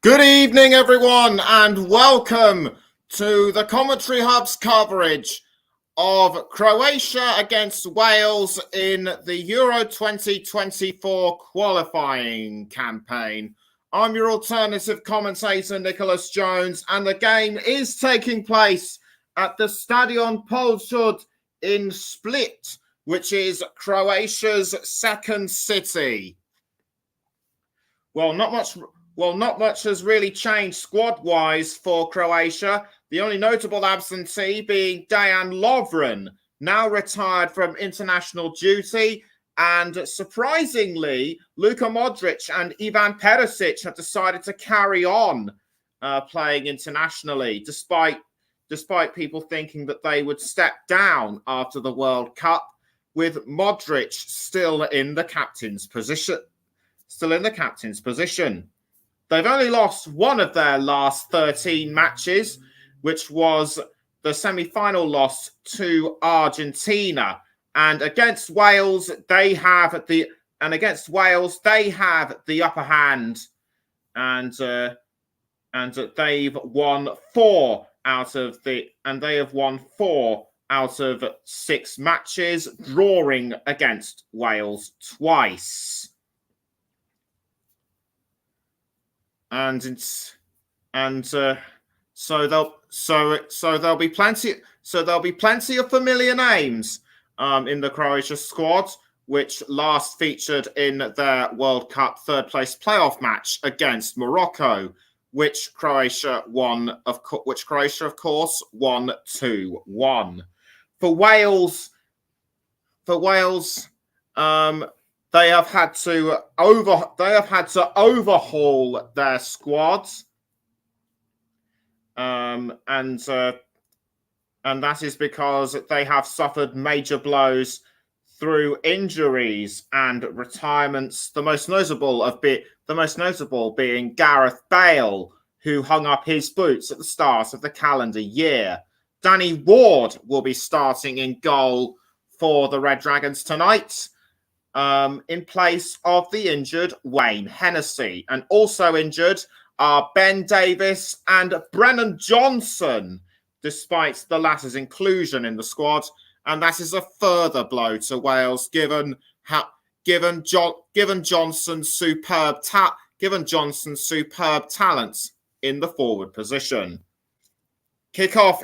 Good evening, everyone, and welcome to the Commentary Hub's coverage of Croatia against Wales in the Euro 2024 qualifying campaign. I'm your alternative commentator, Nicholas Jones, and the game is taking place at the Stadion Polsud in Split, which is Croatia's second city. Well, not much has really changed squad-wise for Croatia. The only notable absentee being Dejan Lovren, now retired from international duty. And surprisingly, Luka Modric and Ivan Perisic have decided to carry on playing internationally, despite people thinking that they would step down after the World Cup, with Modric still in the captain's position. They've only lost one of their last 13 matches, which was the semi-final loss to Argentina. And against Wales, they have the upper hand, and they've won four out of 6 matches, drawing against Wales twice. So there'll be plenty of familiar names in the Croatia squad, which last featured in their World Cup third place playoff match against Morocco, which Croatia of course won 2-1. For Wales, they have had to overhaul their squads, and that is because they have suffered major blows through injuries and retirements. The most notable being Gareth Bale, who hung up his boots at the start of the calendar year. Danny Ward will be starting in goal for the Red Dragons tonight, in place of the injured Wayne Hennessy. And also injured are Ben Davies and Brennan Johnson, despite the latter's inclusion in the squad. And that is a further blow to Wales, given Johnson's superb talents in the forward position. Kickoff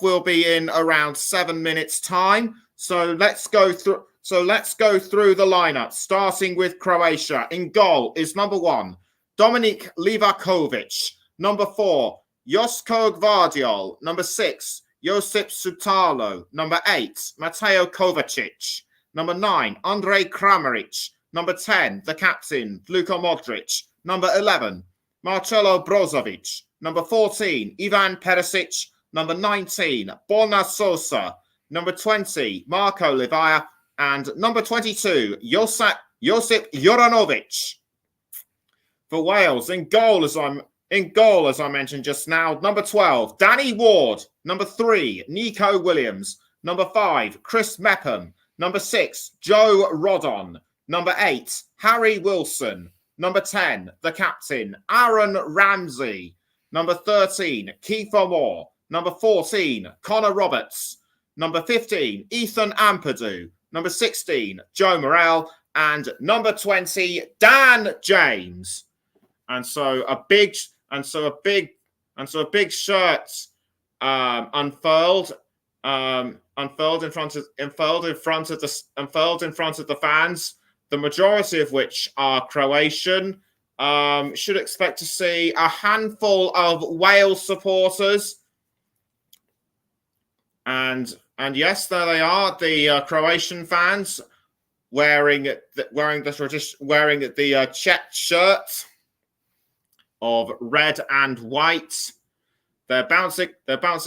will be in around 7 minutes' time. So let's go through the lineup, starting with Croatia. In goal is number 1, Dominik Livakovic. Number 4, Josko Gvardiol. Number 6, Josip Sutalo. Number 8, Mateo Kovacic. Number 9, Andrej Kramaric. Number 10, the captain, Luka Modric. Number 11, Marcelo Brozovic. Number 14, Ivan Perisic. Number 19, Borna Sosa. Number 20, Marko Livaja. And number 22, Josip Juranovic. For Wales, in goal, as I mentioned just now, number 12, Danny Ward. Number 3, Nico Williams. Number 5, Chris Mepham. Number 6, Joe Rodon. Number 8, Harry Wilson. Number 10, the captain, Aaron Ramsey. Number 13, Kiefer Moore. Number 14, Connor Roberts. Number 15, Ethan Ampadu. Number 16, Joe Morrell. And number 20, Dan James. And so a big shirt unfurled in front of the fans, the majority of which are Croatian. Should expect to see a handful of Wales supporters. And yes, there they are, the Croatian fans wearing the checked shirt of red and white. They're bouncing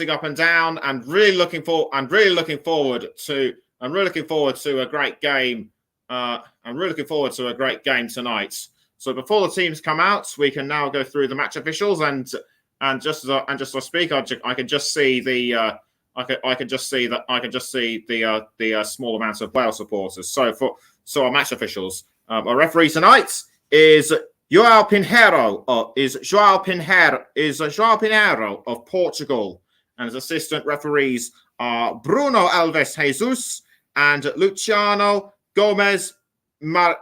up and down, and really looking forward to a great game. I'm really looking forward to a great game tonight. So before the teams come out, we can now go through the match officials, and just as I speak, I can just see the small amount of Wales supporters. So our match officials: Our referee tonight is João Pinheiro. João Pinheiro of Portugal, and his assistant referees are Bruno Alves Jesus and Luciano Gomes Maia,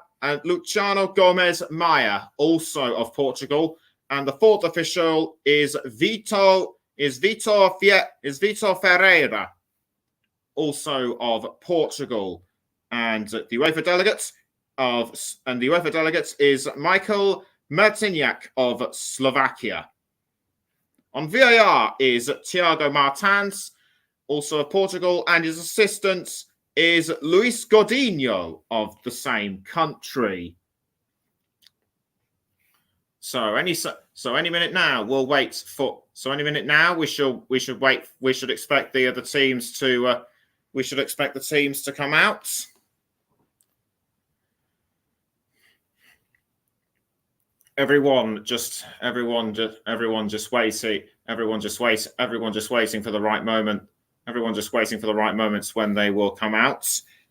also of Portugal. And the fourth official is Vitor Ferreira, also of Portugal. And the UEFA delegate is Michael Martiniak of Slovakia. On VAR is Tiago Martins, also of Portugal, and his assistant is Luis Godinho of the same country. So any minute now we'll wait for. So any minute now we should wait. We should expect the other teams to. We should expect the teams to come out. Everyone just waiting for the right moment. Everyone just waiting for the right moments when they will come out.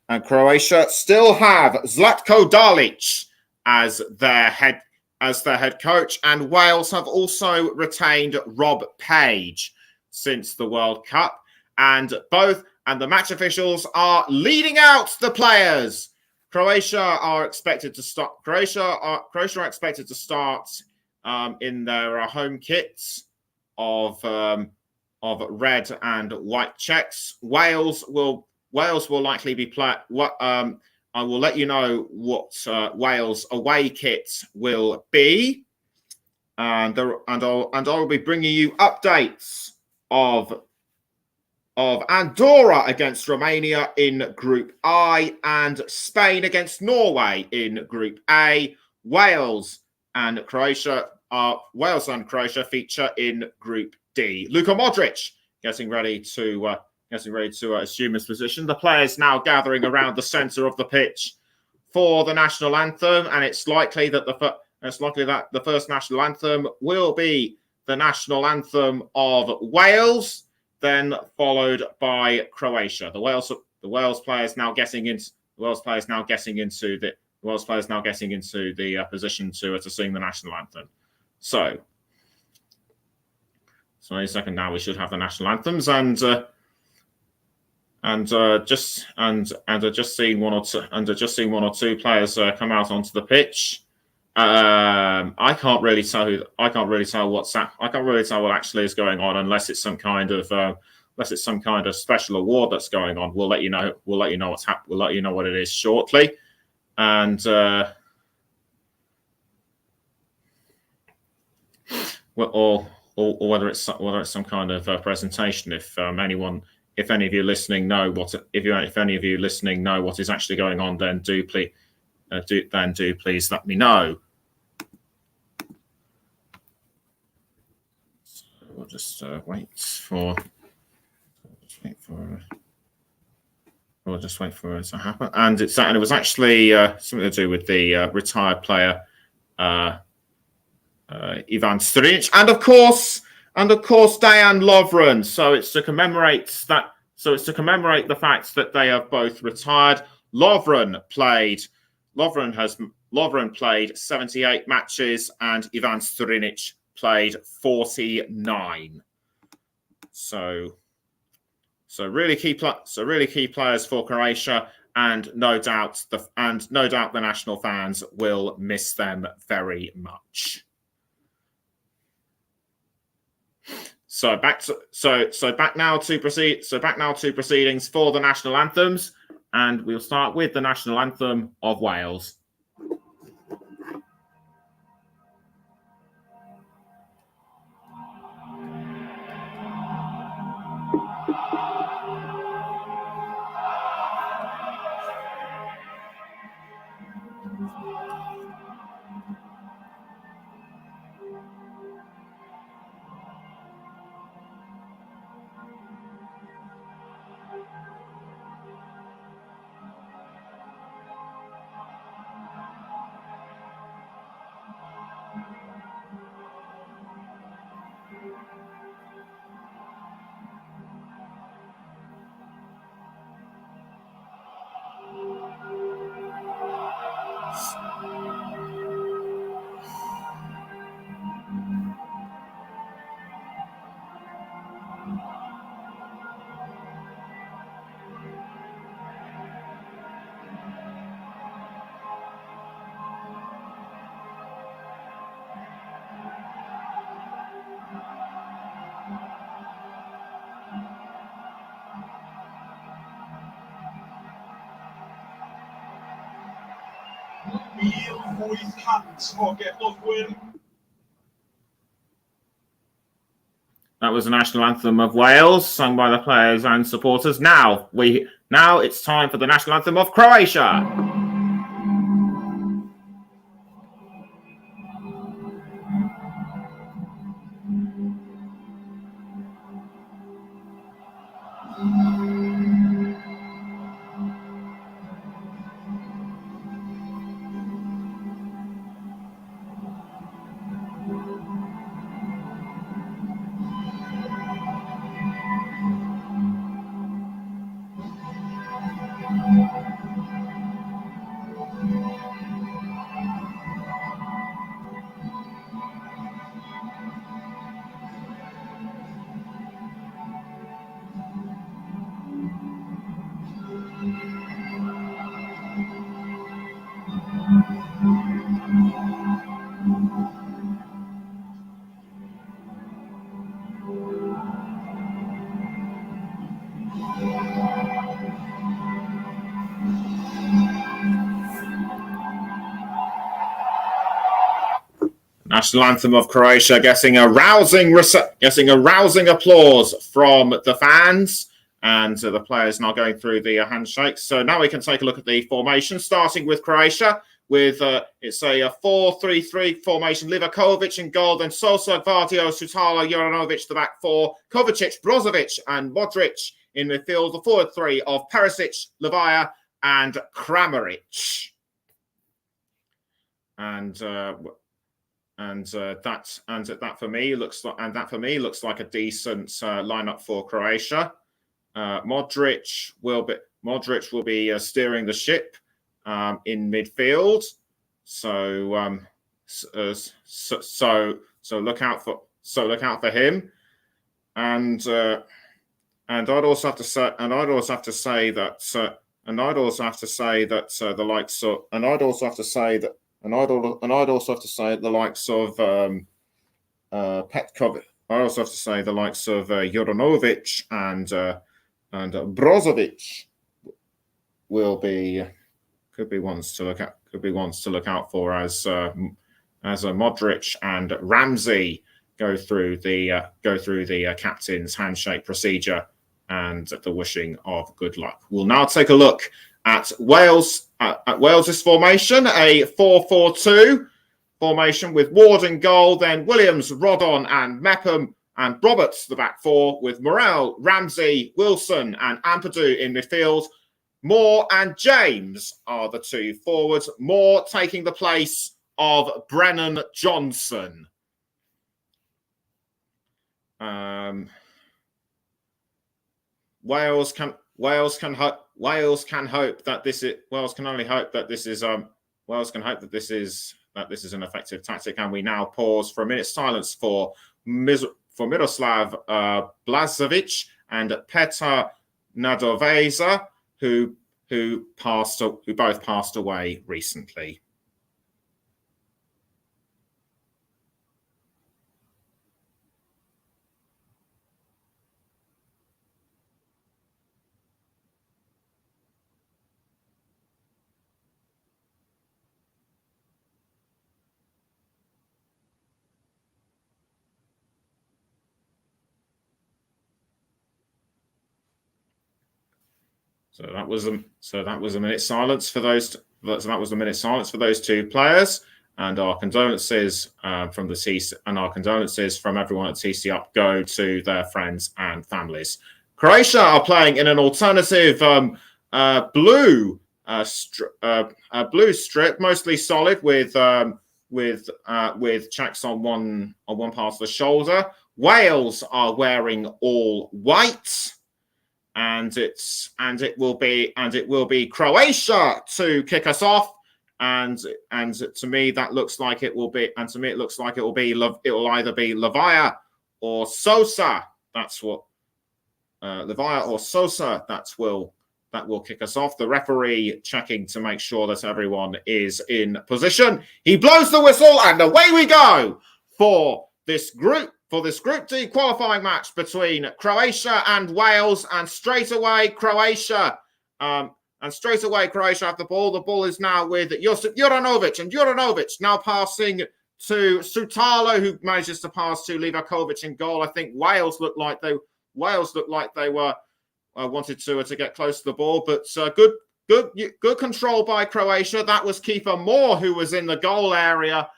And Croatia still have Zlatko Dalic as their head coach, and Wales have also retained Rob Page since the World Cup. And the match officials are leading out the players. Croatia are expected to start. Croatia are expected to start in their home kits of red and white checks. Wales will likely be play. I will let you know what Wales away kits will be, and I will be bringing you updates of Andorra against Romania in Group I, and Spain against Norway in Group A. Wales and Croatia feature in Group D. Luka Modric getting ready to assume his position. The players now gathering around the centre of the pitch for the national anthem, and it's likely that the first national anthem will be the national anthem of Wales, then followed by Croatia. The Wales players now getting into the position to sing the national anthem. So any second now we should have the national anthems, and just seen one or two players come out onto the pitch. I can't really tell what actually is going on, unless it's some kind of special award that's going on. We'll let you know what's happening. We'll let you know what it is shortly, and or whether it's some kind of presentation. If any of you listening know what is actually going on, then do please let me know. So we'll just wait for it to happen. And it was actually something to do with the retired player Ivan Strinic, and of course Dejan Lovren. So it's to commemorate the fact that they have both retired. Lovren played 78 matches, and Ivan Strinic played 49. So really key players for Croatia, and no doubt the national fans will miss them very much. So back now to proceedings for the national anthems, and we'll start with the national anthem of Wales. That was the national anthem of Wales, sung by the players and supporters. Now it's time for the national anthem of Croatia. National anthem of Croatia getting a rousing applause from the fans, and the players now going through the handshakes. So now we can take a look at the formation, starting with Croatia. With it's a 4-3-3 formation. Livakovic in goal, then Sosa, Gvardio, Sutalo, Juranovic, the back four, Kovacic, Brozovic, and Modric in midfield. The forward three of Perisic, Levaya, and Kramaric. And that for me looks like a decent lineup for Croatia. Modric will be steering the ship in midfield. So look out for him. And I'd also have to say that the likes of Petkovic. I also have to say the likes of Juranovic and Brozovic could be ones to look out for as Modric and Ramsey go through the captain's handshake procedure and the wishing of good luck. We'll now take a look at Wales. At Wales's formation, a 4-4-2 formation with Ward in goal, then Williams, Rodon, and Mepham, and Roberts the back four, with Morel, Ramsey, Wilson, and Ampadu in midfield. Moore and James are the two forwards. Moore taking the place of Brennan Johnson. Wales can hope that this is an effective tactic, and we now pause for a minute's silence for Miroslav Blažević and Petar Nadoveza, who both passed away recently. So that was a minute's silence for those. That was a minute's silence for those two players, and our condolences from the TC, and our condolences from everyone at TC Up go to their friends and families. Croatia are playing in an alternative blue strip, mostly solid with checks on one part of the shoulder. Wales are wearing all white. And it will be Croatia to kick us off, and to me that looks like it will be, and to me it looks like it will either be Levaya or Sosa. That's what Levaya or Sosa that will kick us off. The referee checking to make sure that everyone is in position. He blows the whistle, and away we go for this Group D qualifying match between Croatia and Wales, and straight away Croatia And straight away, Croatia have the ball. The ball is now with Josip Juranovic. And Juranovic now passing to Sutalo, who manages to pass to Livakovic in goal. I think Wales looked like they were wanted to get close to the ball, but good control by Croatia. That was Kiefer Moore, who was in the goal area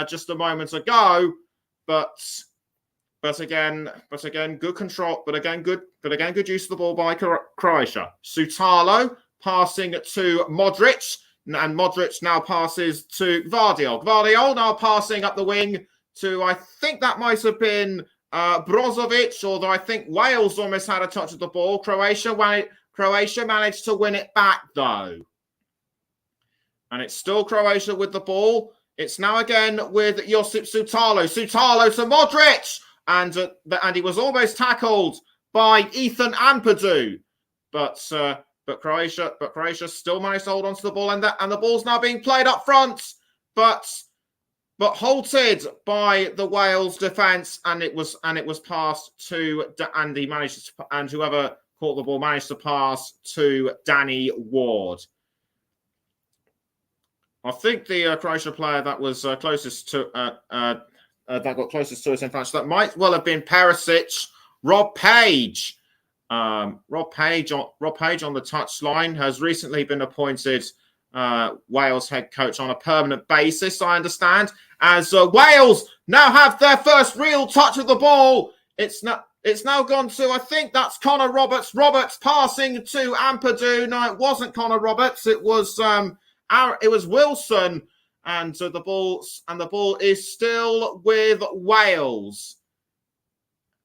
just a moment ago. But again, good control. But again, good use of the ball by Croatia. Sutalo passing to Modric, and Modric now passes to Gvardiol. Gvardiol now passing up the wing to, I think that might have been Brozovic, although I think Wales almost had a touch of the ball. Croatia managed to win it back, though. And it's still Croatia with the ball. It's now again with Josip Sutalo. Sutalo to Modric! And he was almost tackled by Ethan Ampadu. But Croatia still managed to hold on to the ball, and the ball's now being played up front, but halted by the Wales defence, and it was passed to Andy. And whoever caught the ball managed to pass to Danny Ward. I think the Croatia player that was closest to that got closest to us, in fact, that might well have been Perisic. Rob Page. Rob Page on the touchline has recently been appointed Wales head coach on a permanent basis, I understand, as Wales now have their first real touch of the ball. It's now gone to, I think that's Connor Roberts. Roberts passing to Ampadu. No, it wasn't Connor Roberts. It was Wilson, and the ball is still with Wales.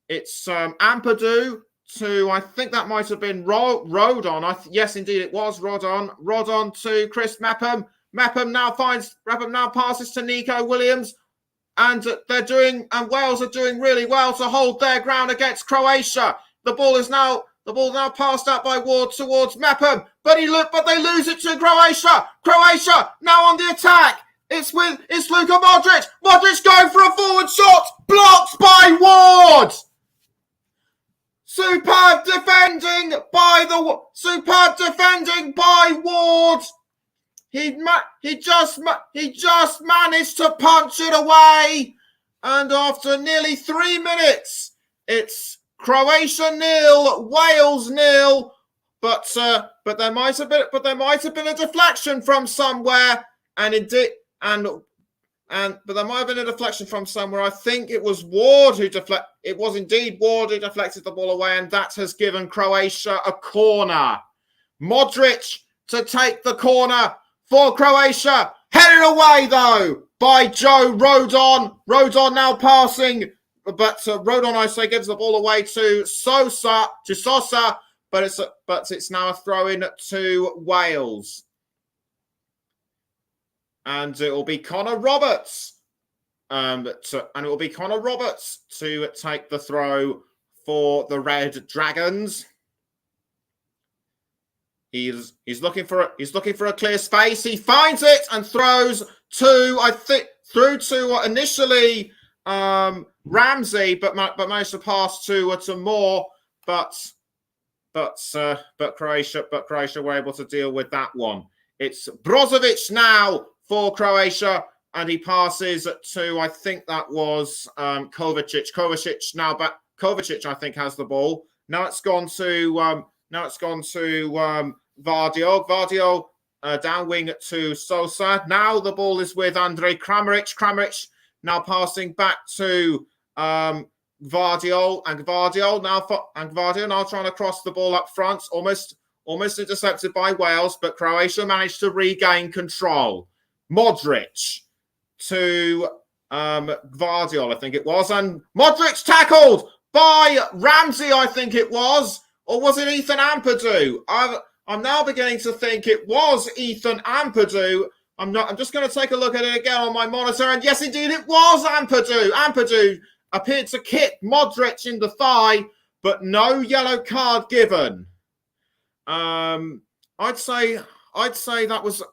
It's Ampadu to, I think that might have been Rodon. Yes, indeed, it was Rodon. Rodon to Chris Mepham. Mepham now passes to Nico Williams, and Wales are doing really well to hold their ground against Croatia. The ball is now passed out by Ward towards Mepham, but they lose it to Croatia. Croatia now on the attack. It's Luka Modric. Modric going for a forward shot, blocked by Ward. Superb defending by Ward. He just managed to punch it away, and after nearly 3 minutes, it's Croatia 0, Wales 0. But there might have been a deflection from somewhere, but there might have been a deflection from somewhere. I think it was Ward who deflected. It was indeed Ward who deflected the ball away, and that has given Croatia a corner. Modric to take the corner for Croatia. Headed away, though, by Joe Rodon. Rodon now passing, but Rodon, I say, gives the ball away to Sosa, but it's now a throw-in to Wales. And it will be Connor Roberts. To take the throw for the Red Dragons. He's looking for a clear space. He finds it and throws through to initially Ramsey, but managed to pass to Moore. But Croatia were able to deal with that one. It's Brozovic now for Croatia, and he passes to, I think that was Kovacic. Kovacic, I think, has the ball. Now it's gone to Gvardiol. Gvardiol down wing to Sosa. Now the ball is with Andrej Kramaric. Kramaric now passing back to Gvardiol, and Gvardiol now trying to cross the ball up front, almost intercepted by Wales, but Croatia managed to regain control. Modric to Gvardiol, I think it was, and Modric tackled by Ramsey, I think it was, or was it Ethan Ampadu? I'm now beginning to think it was Ethan Ampadu. I'm just going to take a look at it again on my monitor, and yes, indeed, it was Ampadu. Ampadu appeared to kick Modric in the thigh, but no yellow card given. I'd say that was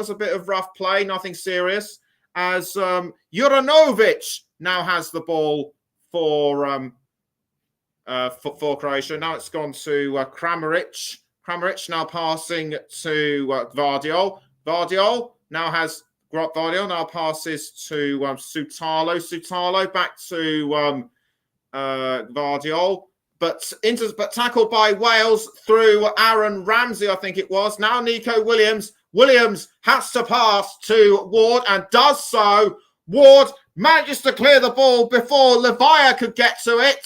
a bit of rough play, nothing serious. As Juranovic now has the ball for for Croatia. Now it's gone to Kramaric. Kramaric now passing to Gvardiol. Gvardiol now passes to Sutalo. Sutalo back to Gvardiol. But tackled by Wales through Aaron Ramsey, I think it was. Now Nico Williams. Williams has to pass to Ward and does so. Ward manages to clear the ball before Levaya could get to it.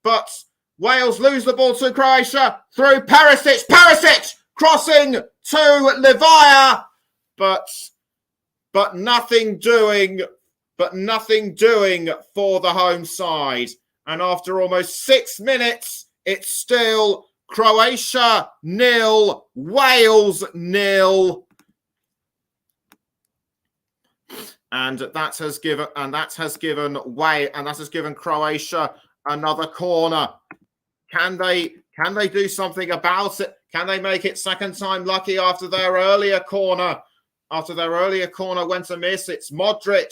But Wales lose the ball to Croatia through Perisic. Perisic crossing to Levaya. But nothing doing for the home side. And after almost 6 minutes, it's still Croatia 0, Wales 0. And that has given Croatia another corner. Can they do something about it? Can they make it second time lucky after their earlier corner? After their earlier corner went amiss, it's Modric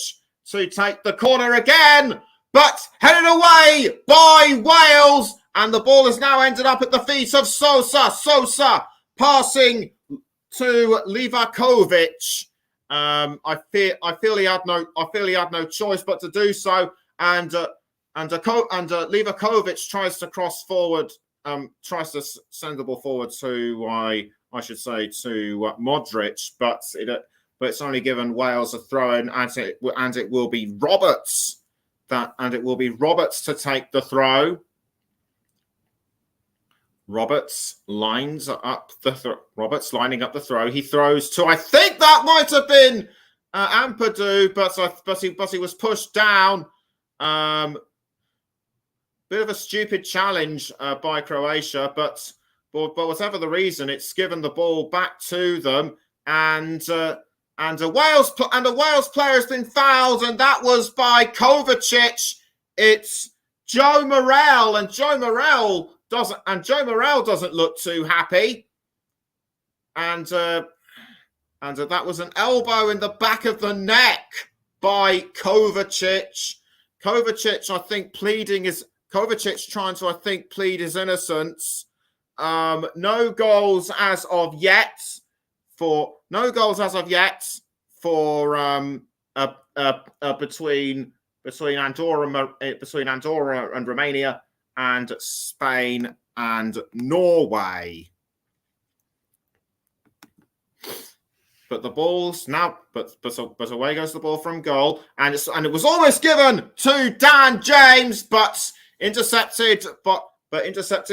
to take the corner again. But headed away by Wales, and the ball has now ended up at the feet of Sosa. Sosa passing to Livakovic. I feel he had no choice but to do so, and Livakovic tries to cross forward, tries to send the ball forward to I should say to Modric, but it's only given Wales a throw in, and it will be Roberts. It will be Roberts to take the throw. Roberts lining up the throw. He throws to, I think that might have been Ampadu, but he was pushed down. Bit of a stupid challenge by Croatia, but whatever the reason, it's given the ball back to them, and a Wales player has been fouled, and that was by Kovacic. It's Joe Morrell, and Joe Morrell doesn't look too happy. And that was an elbow in the back of the neck by Kovacic. Kovacic, I think, trying to plead his innocence. No goals as of yet for between Andorra and Romania and Spain and Norway. But the ball's now, but away goes the ball from goal, and it was almost given to Dan James, but intercepted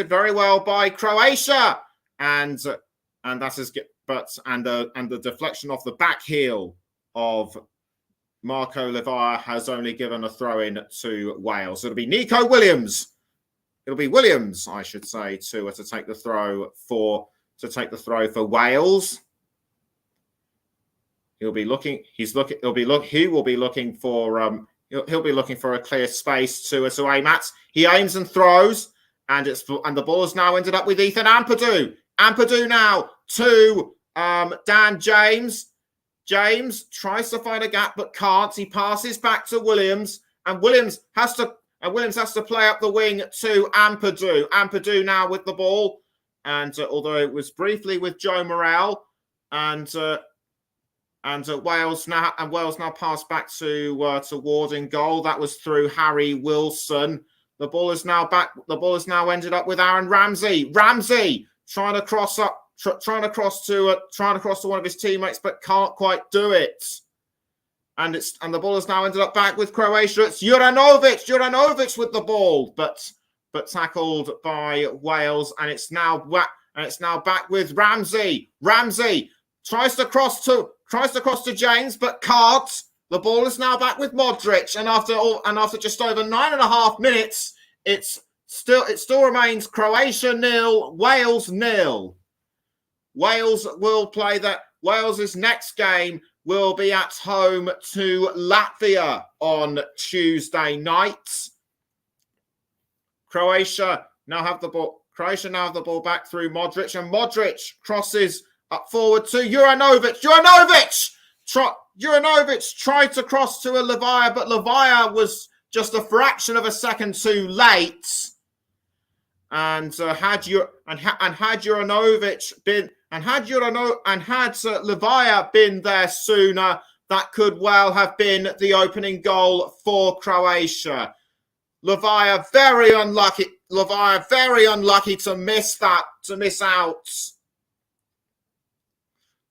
very well by Croatia, and the deflection off the back heel of Marco Levaya has only given a throw in to Wales. It'll be Nico Williams. It'll be Williams, I should say, to take the throw for Wales. He will be looking for a clear space to aim at. He aims and throws, and the ball has now ended up with Ethan Ampadu. Ampadu now to Dan James. James tries to find a gap but can't. He passes back to Williams, and Williams has to play up the wing to Ampadu. Ampadu now with the ball, and although it was briefly with Joe Morrell, and Wales now pass back to Ward in goal. That was through Harry Wilson. The ball is now back. The ball has now ended up with Aaron Ramsey. Ramsey trying to cross to one of his teammates, but can't quite do it. And the ball has now ended up back with Croatia. It's Juranovic with the ball, but tackled by Wales, and it's now back with Ramsey. Ramsey tries to cross to James, but can't. The ball is now back with Modric, and after just over 9.5 minutes, it still remains Croatia 0, Wales 0. Wales will play that. Wales's next game will be at home to Latvia on Tuesday night. Croatia now have the ball. Croatia now have the ball back through Modric, and Modric crosses up forward to Juranovic. Juranovic tried to cross to a Levaya, but Levaya was just a fraction of a second too late. and had Juranovic been and had Livia been there sooner, that could well have been the opening goal for Croatia. Livia very unlucky to miss out.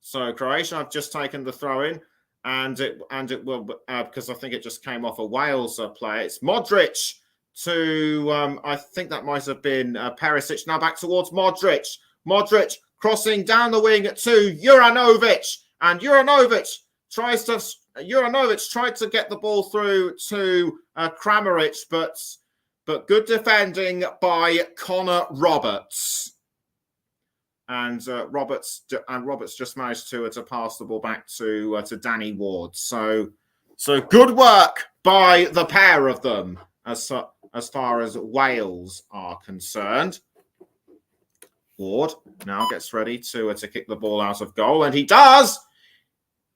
So Croatia have just taken the throw in, and it will because I think it just came off a Wales player. It's Modric to I think that might have been Perisic. Now back towards Modric. Modric crossing down the wing to Juranovic, and Juranovic tried to get the ball through to Kramaric, but good defending by Connor Roberts. And Roberts just managed to pass the ball back to Danny Ward. So good work by the pair of them as far as Wales are concerned. Ward now gets ready to kick the ball out of goal, and he does.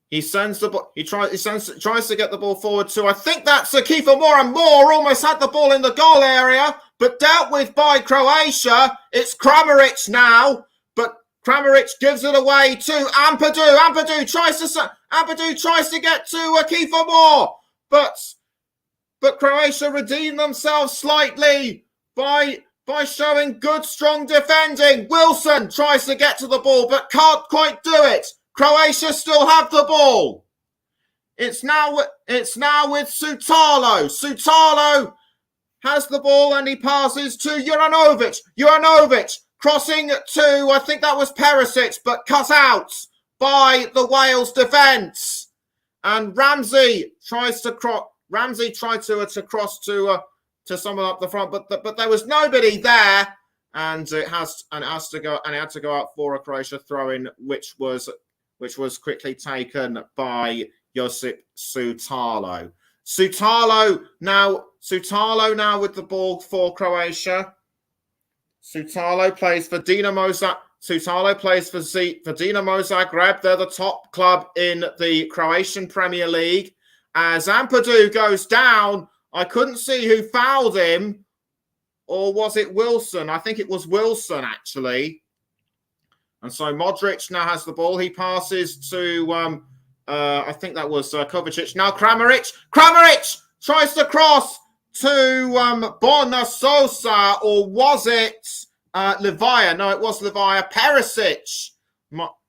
He sends the ball. He tries to get the ball forward to. I think that's Kiefer Moore, and Moore almost had the ball in the goal area, but dealt with by Croatia. It's Kramaric now. Kramaric gives it away to Ampadu. Ampadu tries to get to Kiefer Moore, but Croatia redeem themselves slightly by showing good, strong defending. Wilson tries to get to the ball, but can't quite do it. Croatia still have the ball. It's now with Sutalo. Sutalo has the ball and he passes to Juranovic. Juranovic crossing to, I think that was Perisic, but cut out by the Wales defence. And Ramsey tried to cross to someone up the front, but there was nobody there, and it had to go out for a Croatia throw-in, which was quickly taken by Josip Sutalo. Sutalo now with the ball for Croatia. Sutalo plays for Dinamo Zagreb. They're the top club in the Croatian Premier League. As Ampadu goes down, I couldn't see who fouled him, or was it Wilson? I think it was Wilson, actually. And so Modric now has the ball. He passes to, I think that was Kovacic. Now Kramaric tries to cross to Bonasosa, or was it Livia? No, it was Livia. Perisic.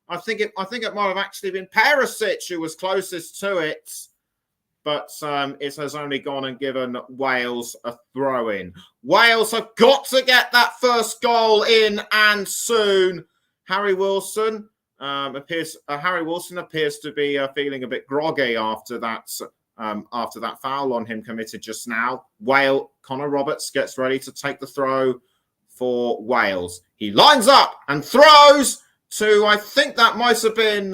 I think it might have actually been Perisic who was closest to it, but it has only gone and given Wales a throw-in. Wales have got to get that first goal in, and soon. Harry Wilson appears to be feeling a bit groggy after that foul on him committed just now. Connor Roberts gets ready to take the throw for Wales. He lines up and throws to, I think that might have been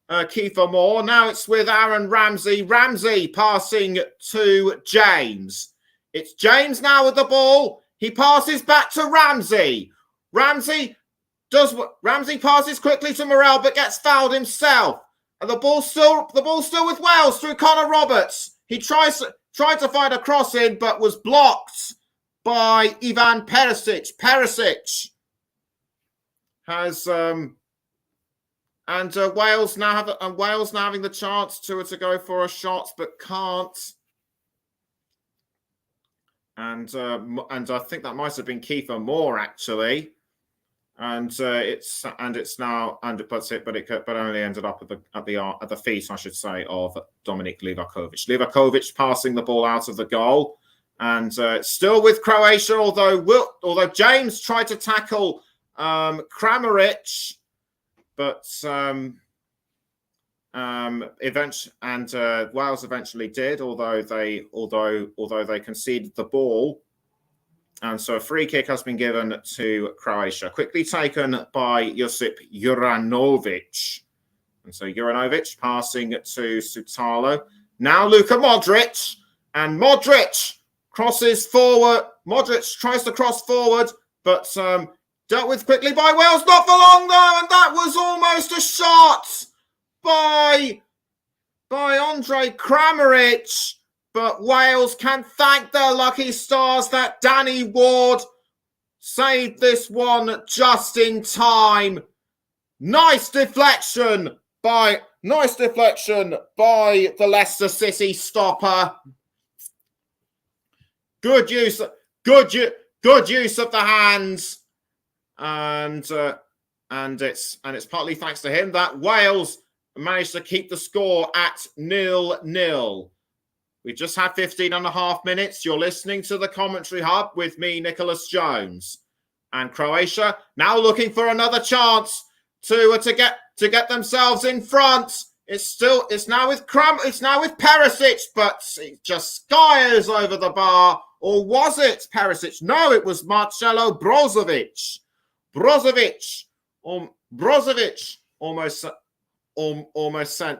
Kiefer Moore. Now it's with Aaron Ramsey. Ramsey passing to James. It's James now with the ball. He passes back to Ramsey. Ramsey passes quickly to Morel, but gets fouled himself. And the ball's still with Wales through Connor Roberts. He tried to find a cross in, but was blocked by Ivan Perisic. Perisic has Wales now having the chance to go for a shot, but can't. And I think that might have been Kiefer Moore, actually. And it's now but it only ended up at the feet, I should say, of Dominik Livakovic. Livakovic passing the ball out of the goal, and still with Croatia. Although James tried to tackle Kramaric, but Wales eventually did. Although they conceded the ball. And so a free kick has been given to Croatia, quickly taken by Josip Juranovic. And so Juranovic passing to Sutalo. Now Luka Modric. And Modric crosses forward. Modric tries to cross forward, but dealt with quickly by Wales. Not for long, though. And that was almost a shot by Andre Kramaric. But Wales can thank their lucky stars that Danny Ward saved this one just in time. Nice deflection by the Leicester City stopper. Good use of the hands, and it's partly thanks to him that Wales managed to keep the score at 0-0. We just had 15 and a half minutes. You're listening to the Commentary Hub with me, Nicholas Jones, and Croatia now looking for another chance to get themselves in front. It's now with Perisic, but it just skiers over the bar. Or was it Perisic? No, it was Marcelo Brozovic. Brozovic almost sent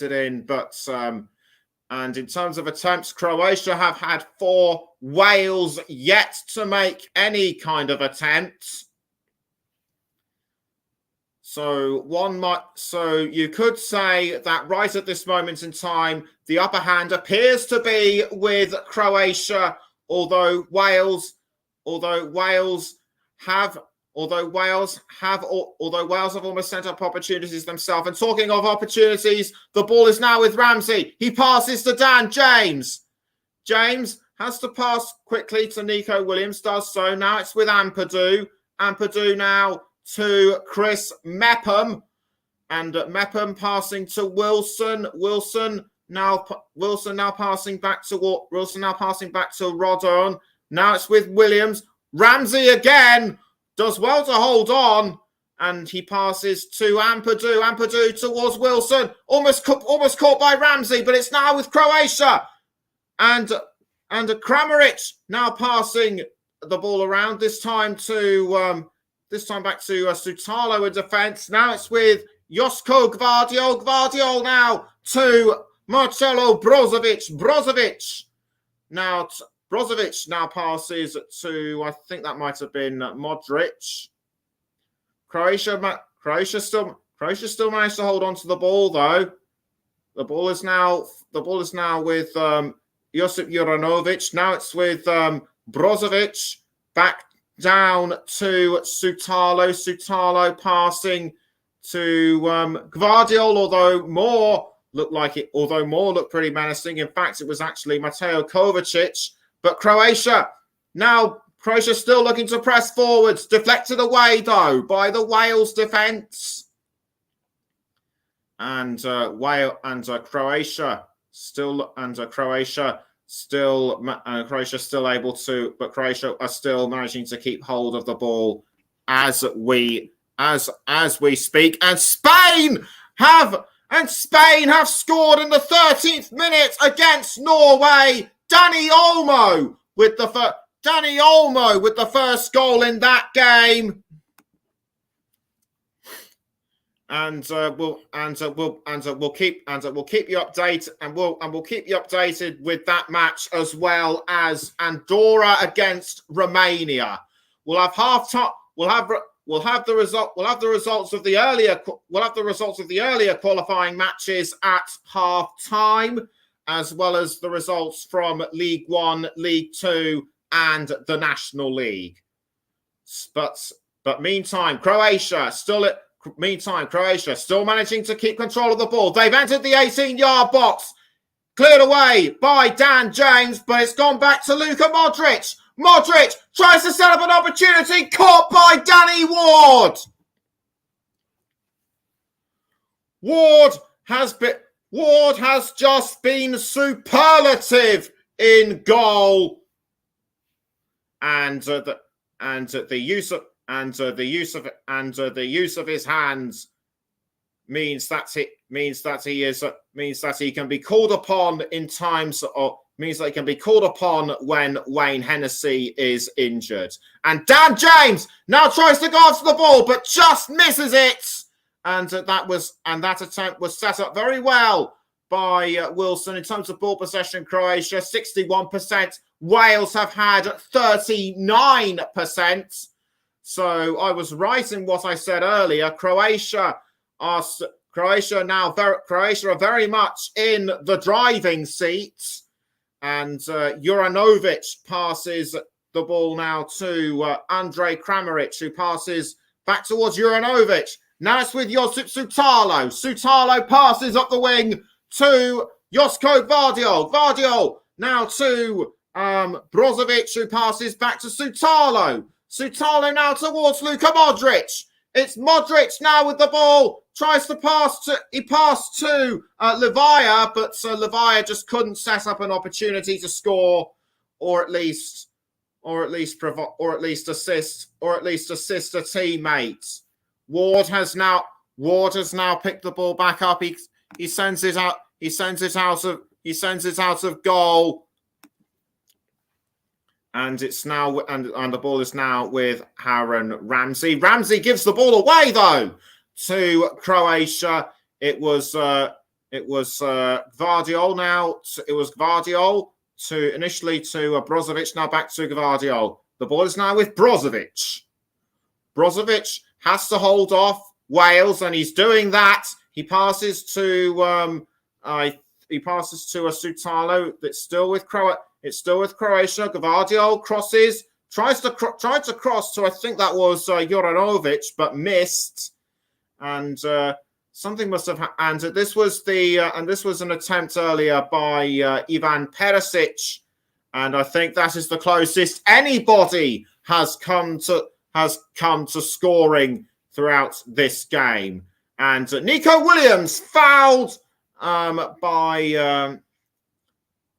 it in, but and in terms of attempts, Croatia have had 4. Wales yet to make any kind of attempt. So you could say that right at this moment in time, the upper hand appears to be with Croatia, although Wales have almost sent up opportunities themselves. And talking of opportunities, the ball is now with Ramsey. He passes to Dan James. James has to pass quickly to Nico Williams, does so. Now it's with Ampadu. Ampadu now to Chris Mepham. And Mepham passing to Wilson. Wilson now passing back to Rodon. Now it's with Williams. Ramsey again does well to hold on, and he passes to Ampadu. Ampadu towards Wilson, almost caught by Ramsey, but it's now with Croatia, and Kramaric now passing the ball around. This time back to Sutalo in defence. Now it's with Josko Gvardiol. Gvardiol now to Marcelo Brozovic. Brozovic now passes to, I think that might have been Modric. Croatia still managed to hold on to the ball though. The ball is now with Josip Juranovic. Now it's with Brozovic back down to Sutalo. Sutalo passing to Gvardiol, although Moore looked pretty menacing. In fact, it was actually Mateo Kovacic. But Croatia still looking to press forwards, deflected away though by the Wales defence, and Croatia still able to, but Croatia are still managing to keep hold of the ball as we speak, and Spain have scored in the 13th minute against Norway. Dani Olmo with the first goal in that game, and we'll keep you updated with that match, as well as Andorra against Romania. We'll have the results of the earlier qualifying matches at half time, as well as the results from League One, League Two, and the National League. But meantime, Croatia still managing to keep control of the ball. They've entered the 18-yard box, cleared away by Dan James, but it's gone back to Luka Modric. Modric tries to set up an opportunity, caught by Danny Ward. Ward has just been superlative in goal, and the use of his hands means that he can be called upon in times of. Means that he can be called upon when Wayne Hennessy is injured. And Dan James now tries to go after the ball, but just misses it. And that attempt was set up very well by Wilson. In terms of ball possession, Croatia 61%. Wales have had 39%. So I was right in what I said earlier. Croatia are very much in the driving seat. And Juranovic passes the ball now to Andrej Kramaric, who passes back towards Juranovic. Now it's with Josip Sutalo. Sutalo passes up the wing to Josko Gvardiol. Gvardiol now to Brozovic, who passes back to Sutalo. Sutalo now towards Luka Modric. It's Modric now with the ball. Tries to pass to, he passed to Levaya, but Levaya just couldn't set up an opportunity to score, or at least assist a teammate. Ward has now picked the ball back up. He sends it out. He sends it out of goal. And it's now and the ball is now with Aaron Ramsey. Ramsey gives the ball away though to Croatia. It was Gvardiol now. It was Gvardiol initially to Brozovic. Now back to Gvardiol. The ball is now with Brozovic. Brozovic has to hold off Wales, and he's doing that. He passes to a Sutalo that's still with Croatia. It's still with Croatia. Gvardiol crosses, tried to cross to, I think that was Juranovic, but missed. And something must have. And this was an attempt earlier by Ivan Perisic, and I think that is the closest anybody has come to scoring throughout this game. And Nico Williams fouled by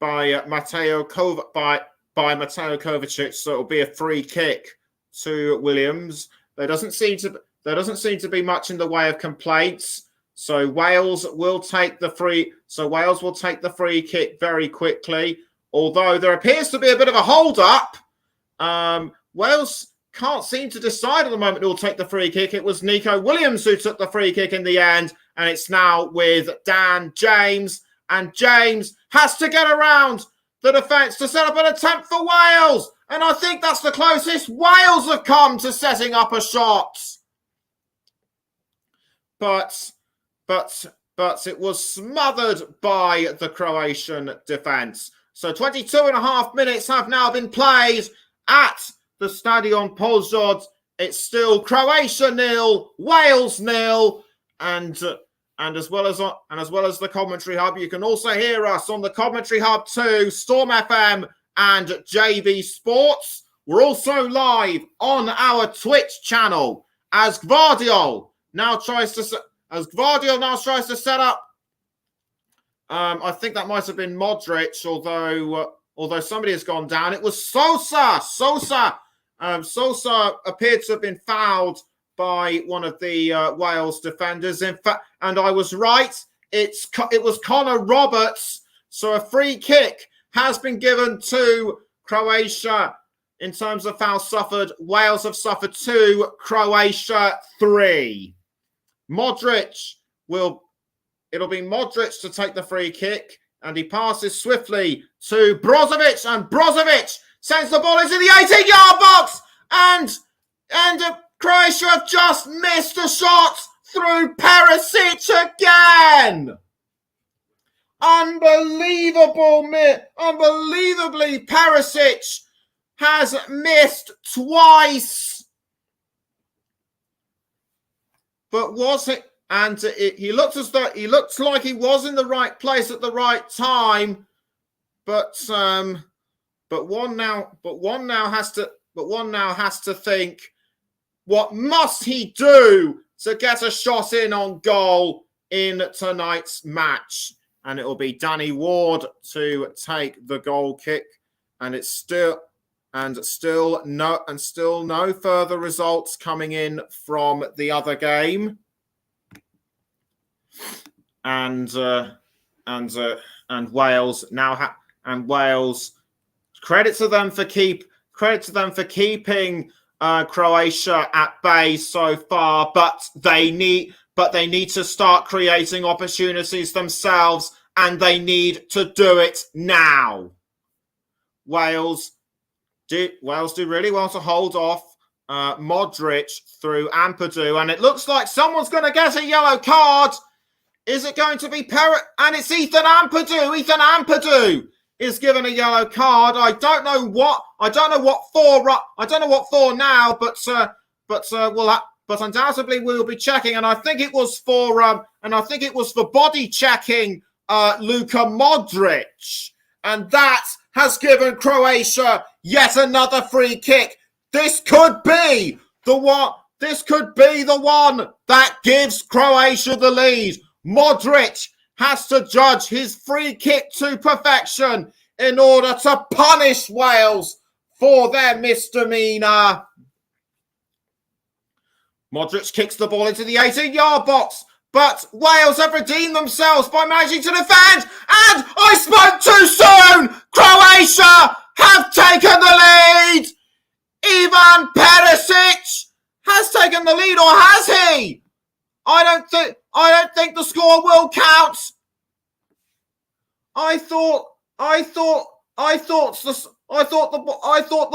Mateo Kovacic, so it'll be a free kick to Williams. There doesn't seem to be much in the way of complaints. So Wales will take the free kick very quickly. Although there appears to be a bit of a hold up. Wales can't seem to decide at the moment who will take the free kick. It was Nico Williams who took the free kick in the end, and it's now with Dan James. And James has to get around the defence to set up an attempt for Wales. And I think that's the closest Wales have come to setting up a shot. But it was smothered by the Croatian defence. So 22 and a half minutes have now been played at the Stadion Poljod. It's still Croatia 0, Wales 0, and as well as the commentary hub, you can also hear us on the commentary hub too, Storm FM and JV Sports. We're also live on our Twitch channel as Gvardiol now tries to set up. I think that might have been Modric, although somebody has gone down. It was Sosa. Sosa appeared to have been fouled by one of the Wales defenders. In fact, and I was right. It was Connor Roberts. So a free kick has been given to Croatia in terms of fouls suffered. Wales have suffered 2, Croatia 3. It'll be Modric to take the free kick, and he passes swiftly to Brozovic, and Brozovic sends the ball into the 18-yard box, and Croatia have just missed a shot through Perisic again. Unbelievably, Perisic has missed twice. But was it? And he looked like he was in the right place at the right time. But one now has to think, what must he do to get a shot in on goal in tonight's match? And it will be Danny Ward to take the goal kick, and it's still no further results coming in from the other game. And Wales now Wales, credit to them for keeping Croatia at bay so far, but they need to start creating opportunities themselves, and they need to do it now. Wales do really well to hold off Modric through Ampadu, and it looks like someone's going to get a yellow card. Is it going to be And it's Ethan Ampadu. Ethan Ampadu is given a yellow card. I don't know what for now, but undoubtedly we'll be checking, and I think it was for body checking Luka Modric, and that has given Croatia yet another free kick. This could be the one. This could be the one that gives Croatia the lead. Modric has to judge his free kick to perfection in order to punish Wales for their misdemeanor. Modric kicks the ball into the 18-yard box, but Wales have redeemed themselves by managing to defend, and I spoke too soon! Croatia have taken the lead! Ivan Perisic has taken the lead, or has he? I don't think the score will count. I thought the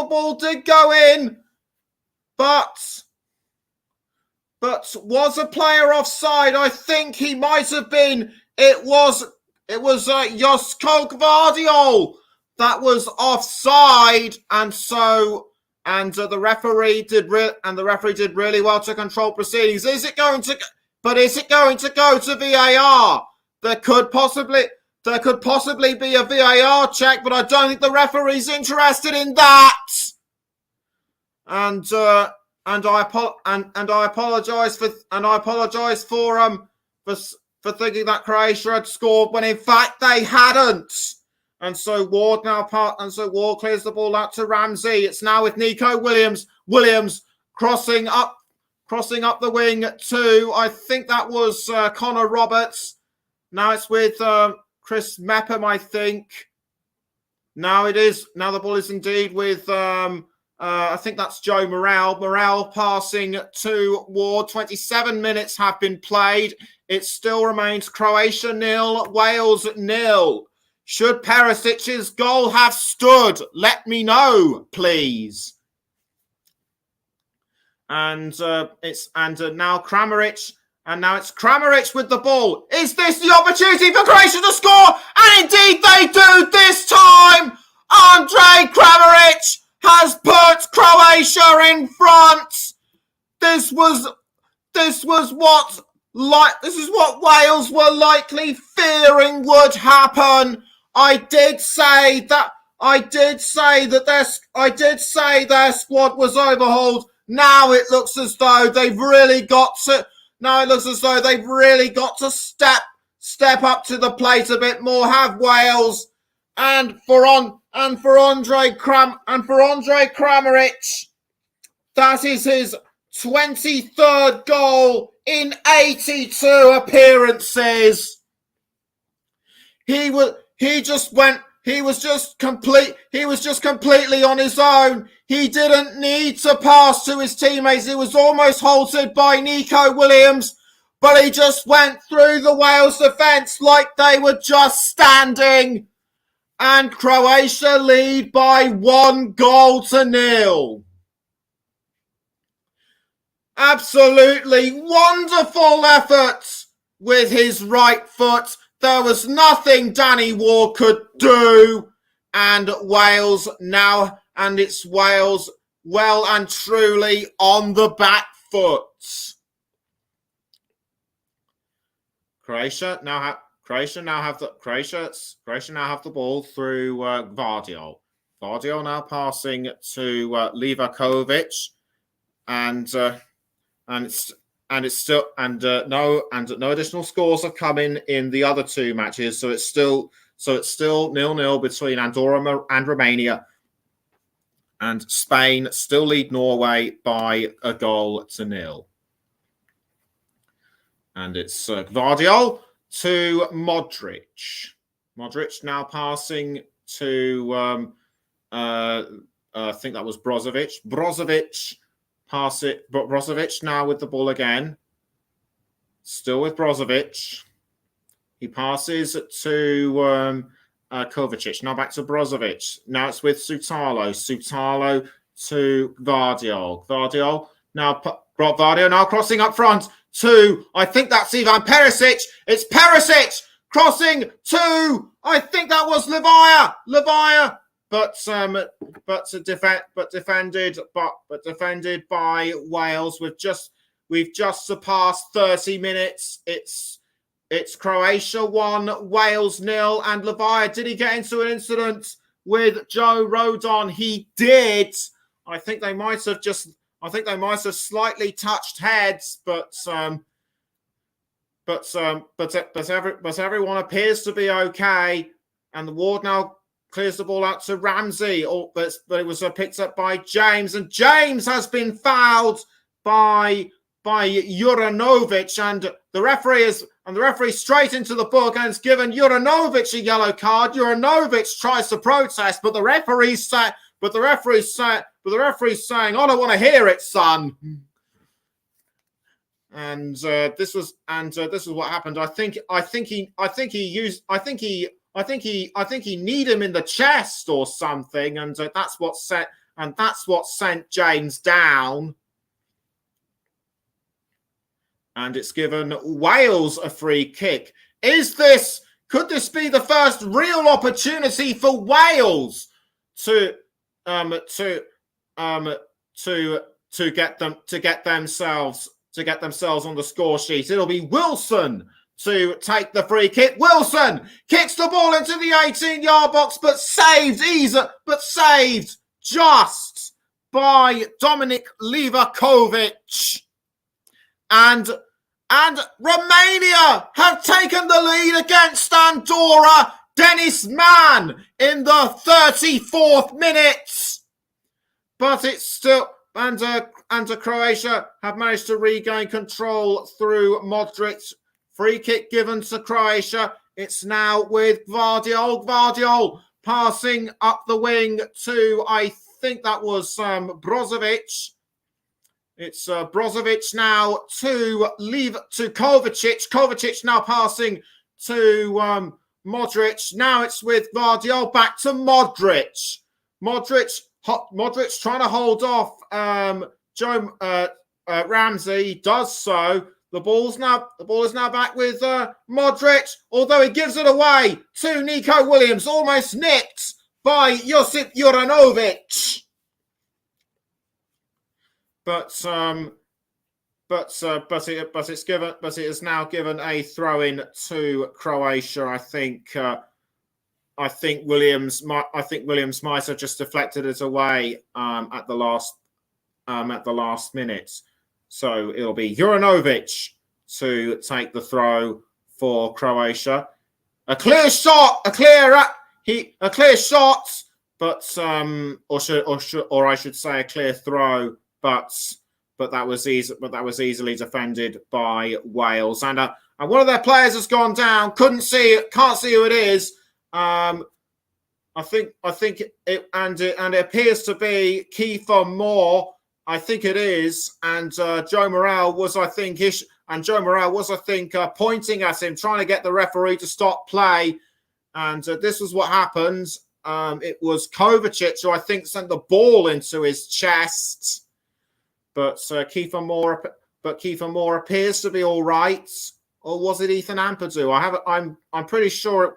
ball did go in, but was a player offside? I think he might have been. It was Josko Gvardiol that was offside, and the referee did really well to control proceedings. Is it going to go to VAR? There could possibly be a VAR check, but I don't think the referee's interested in that. And I apologise for thinking that Croatia had scored when in fact they hadn't. And so Ward clears the ball out to Ramsey. It's now with Nico Williams. Williams crossing up the wing to, I think that was Connor Roberts. Now it's with Chris Mepham, I think. Now the ball is indeed with I think that's Joe Morrell. Morrell passing to Ward. 27 minutes have been played. It still remains Croatia 0, Wales 0. Should Perisic's goal have stood? Let me know, please. And now Kramaric. And now it's Kramaric with the ball. Is this the opportunity for Croatia to score? And indeed they do this time. Andrej Kramaric has put Croatia in front. This is what Wales were likely fearing would happen. I did say their squad was overhauled. Now it looks as though they've really got to step up to the plate a bit more, have Wales. And for Andrej Kramaric, that is his 23rd goal in 82 appearances. He was just completely on his own. He didn't need to pass to his teammates. He was almost halted by Nico Williams, but he just went through the Wales defence like they were just standing. And Croatia lead by 1-0. Absolutely wonderful effort with his right foot. There was nothing Danny Ward could do. And Wales well and truly on the back foot. Croatia now have the ball through Gvardiol. Gvardiol now passing to Livakovic, no additional scores have come in the other two matches, so it's still 0-0 between Andorra and Romania, and Spain still lead Norway by 1-0. And it's Gvardiol to Modric. Modric now passing to I think that was Brozovic. Brozovic now with the ball again. Still with Brozovic. He passes to Kovacic. Now back to Brozovic. Now it's with Sutalo. Sutalo to Gvardiol. Gvardiol now crossing up front to, I think that's Ivan Perisic. It's Perisic crossing to, I think that was Levire, but defended by Wales. We've just surpassed 30 minutes. It's Croatia 1, Wales 0, and Levire, did he get into an incident with Joe Rodon? He did. I think they might have slightly touched heads, but everyone appears to be okay, and the ward now clears the ball out to Ramsey. But it was picked up by James, and James has been fouled by Juranovic, and the referee straight into the book and has given Juranovic a yellow card. Juranovic tries to protest, but the referee's saying, "I don't want to hear it, son." And this was what happened. I think he kneed him in the chest or something, and that's what sent James down. And it's given Wales a free kick. Could this be the first real opportunity for Wales to get themselves on the score sheet? It'll be Wilson to take the free kick. Wilson kicks the ball into the 18-yard box, but saved just by Dominic Livakovic. And Romania have taken the lead against Andorra. Dennis Mann in the 34th minute. But it's still, and Croatia have managed to regain control through Modric. Free kick given to Croatia. It's now with Gvardiol. Gvardiol passing up the wing to, I think that was Brozovic. It's Brozovic now to Kovacic. Kovacic now passing to Modric. Now it's with Gvardiol, back to Modric. Modric trying to hold off Ramsey. Does so. The ball is now back with Modric, although he gives it away to Nico Williams, almost nipped by Josip Juranovic. But it is now given a throw in to Croatia. I think Williams might have just deflected it away at the last minute. So it'll be Juranovic to take the throw for Croatia. A clear shot, but or I should say a clear throw. But that was easily defended by Wales, and one of their players has gone down. Can't see who it is. I think it appears to be Kiefer Moore. I think it is, and Joe Morrell was pointing at him, trying to get the referee to stop play, and this was what happened. It was Kovacic who I think sent the ball into his chest. But Kiefer Moore appears to be all right, or was it Ethan Ampadu? I'm pretty sure it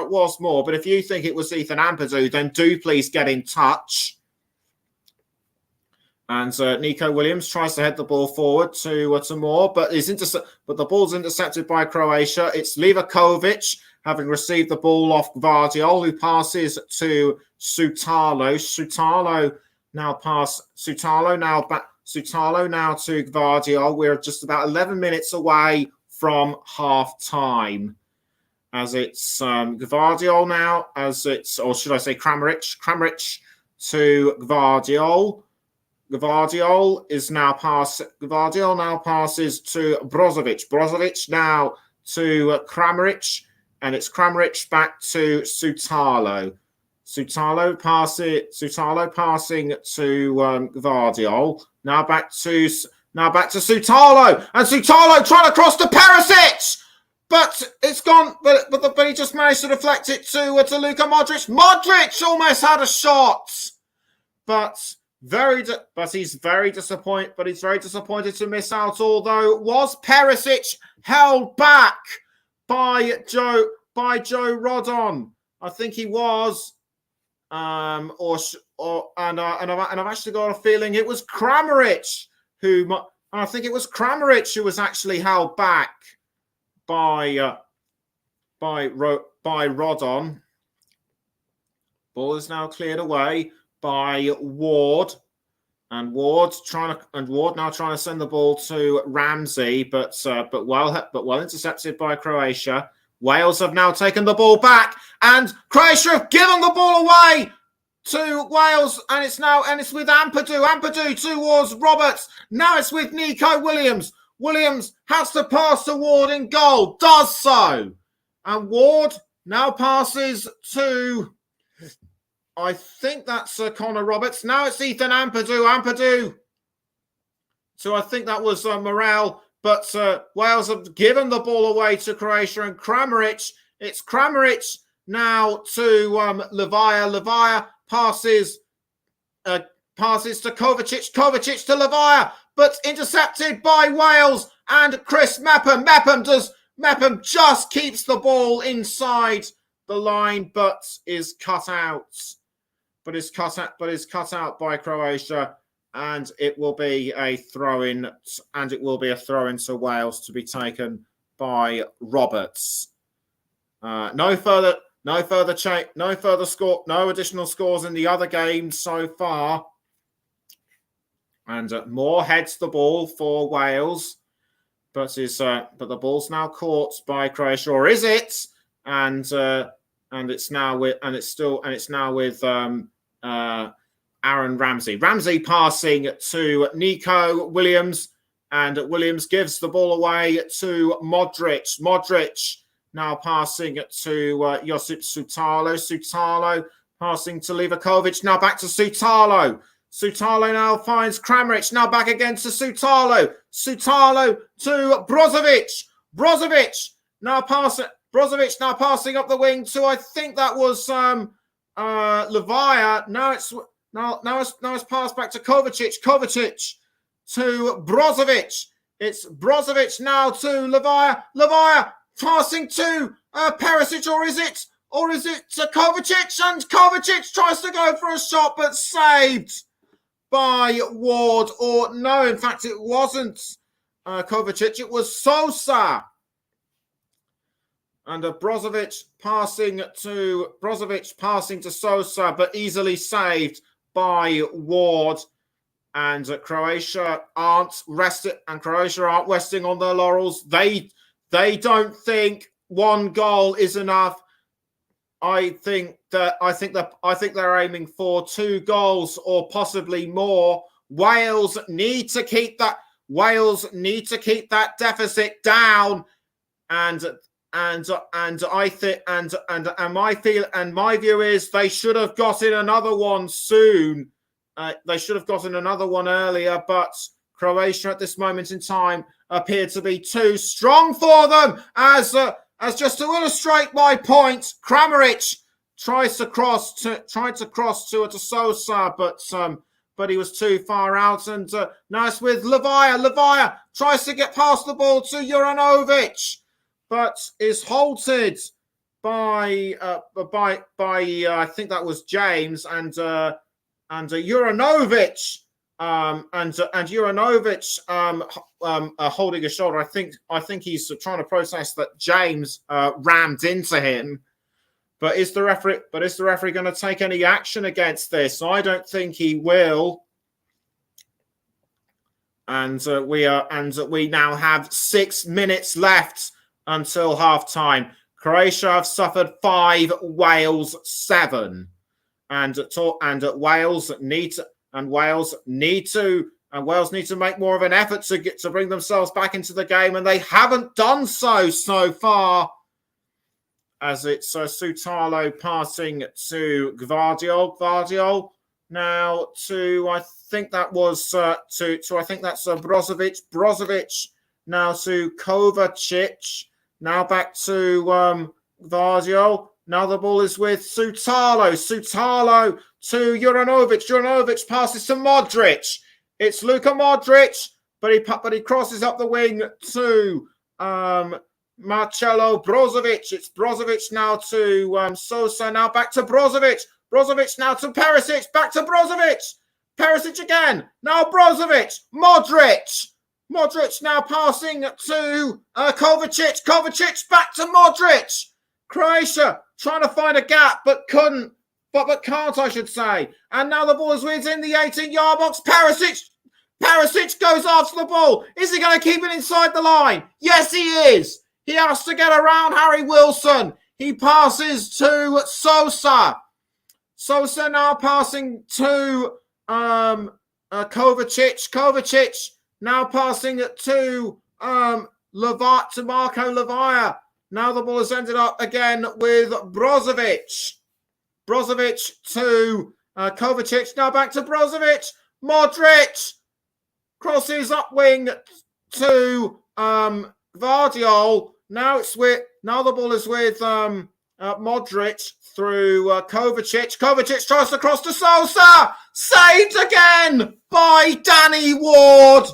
was Moore. But if you think it was Ethan Ampadu, then do please get in touch. And Nico Williams tries to head the ball forward to Moore, but the ball's intercepted by Croatia. It's Livakovic having received the ball off Gvardiol, who passes to Sutalo. Sutalo now to Gvardiol. We're just about 11 minutes away from half time. As it's Gvardiol now, or should I say Kramaric to Gvardiol. Gvardiol now passes to Brozovic. Brozovic now to Kramaric, and it's Kramaric back to Sutalo. Sutalo passing to Gvardiol. Now back to Sutalo, and Sutalo trying to cross to Perisic, but it's gone. But he just managed to deflect it to Luka Modric. Modric almost had a shot, but he's very disappointed. But he's very disappointed to miss out. Although was Perisic held back by Joe Rodon. I think he was, and I've actually got a feeling it was Kramaric I think it was Kramaric who was actually held back by Rodon. Ball is now cleared away by Ward, and Ward now trying to send the ball to Ramsey, but well intercepted by Croatia. Wales have now taken the ball back, and Croatia have given the ball away to Wales, and it's with Ampadu towards Roberts. Now it's with Nico Williams. Williams has to pass to Ward in goal, does so, and Ward now passes to, I think that's Connor Roberts. Now it's Ethan Ampadu. So I think that was Morel, but Wales have given the ball away to Croatia, and Kramaric. It's Kramaric now to Levaya. Levaya passes to Kovacic. Kovacic to Levaya, but intercepted by Wales and Chris Mepham. Mepham just keeps the ball inside the line, but is cut out. But is cut out by Croatia, and it will be a throw-in, to Wales to be taken by Roberts. No additional scores in the other games so far. And Moore heads the ball for Wales, but the ball's now caught by Croatia, or is it? And it's now with Aaron Ramsey. Ramsey passing to Nico Williams, and Williams gives the ball away to Modric. Modric now passing to Josip Sutalo. Sutalo passing to Livakovic. Now back to Sutalo. Sutalo now finds Kramaric. Now back again to Sutalo. Sutalo to Brozovic. Brozovic now passing up the wing to, I think that was Levaya. Now it's passed back to Kovacic. Kovacic to Brozovic. It's Brozovic now to Levaya. Levaya passing to Perisic, or is it to Kovacic? And Kovacic tries to go for a shot, but saved by Ward. Or no, in fact, it wasn't Kovacic. It was Sosa. And Brozovic passing to Sosa, but easily saved by Ward. And Croatia aren't resting on their laurels. They don't think one goal is enough. I think they're aiming for 2 goals or possibly more. Wales need to keep that deficit down, and I think my view is they should have gotten another one soon. They should have gotten another one earlier, but Croatia at this moment in time appear to be too strong for them. As just to illustrate my point, Kramaric tried to cross to Sosa, but he was too far out. And now it's with Levaya. Levaya tries to get past the ball to Juranovic, but is halted by I think that was James and Juranovic. Juranovic holding his shoulder. I think he's trying to process that James rammed into him. But is the referee going to take any action against this? I don't think he will. And we now have 6 minutes left until half time. Croatia have suffered 5, Wales 7, and Wales need to make more of an effort to bring themselves back into the game, and they haven't done so far. As it's Sutalo passing to Gvardiol. Gvardiol now to I think that's Brozovic. Brozovic now to Kovacic. Now back to Gvardiol. Now the ball is with Sutalo. Sutalo to Juranovic. Juranovic passes to Modric. It's Luka Modric, but he crosses up the wing to Marcelo Brozovic. It's Brozovic now to Sosa. Now back to Brozovic. Brozovic now to Perisic. Back to Brozovic. Perisic again. Now Brozovic. Modric. Modric now passing to Kovacic. Kovacic back to Modric. Croatia trying to find a gap but couldn't. But can't, I should say. And now the ball is within the 18-yard box. Perisic goes after the ball. Is he going to keep it inside the line? Yes, he is. He has to get around Harry Wilson. He passes to Sosa. Sosa now passing to Kovacic. Kovacic now passing to Marco Lavia. Now the ball has ended up again with Brozovic. Brozovic to Kovacic. Now back to Brozovic. Modric crosses up wing to Gvardiol. Now the ball is with Modric through Kovacic. Kovacic tries to cross to Sosa. Saved again by Danny Ward.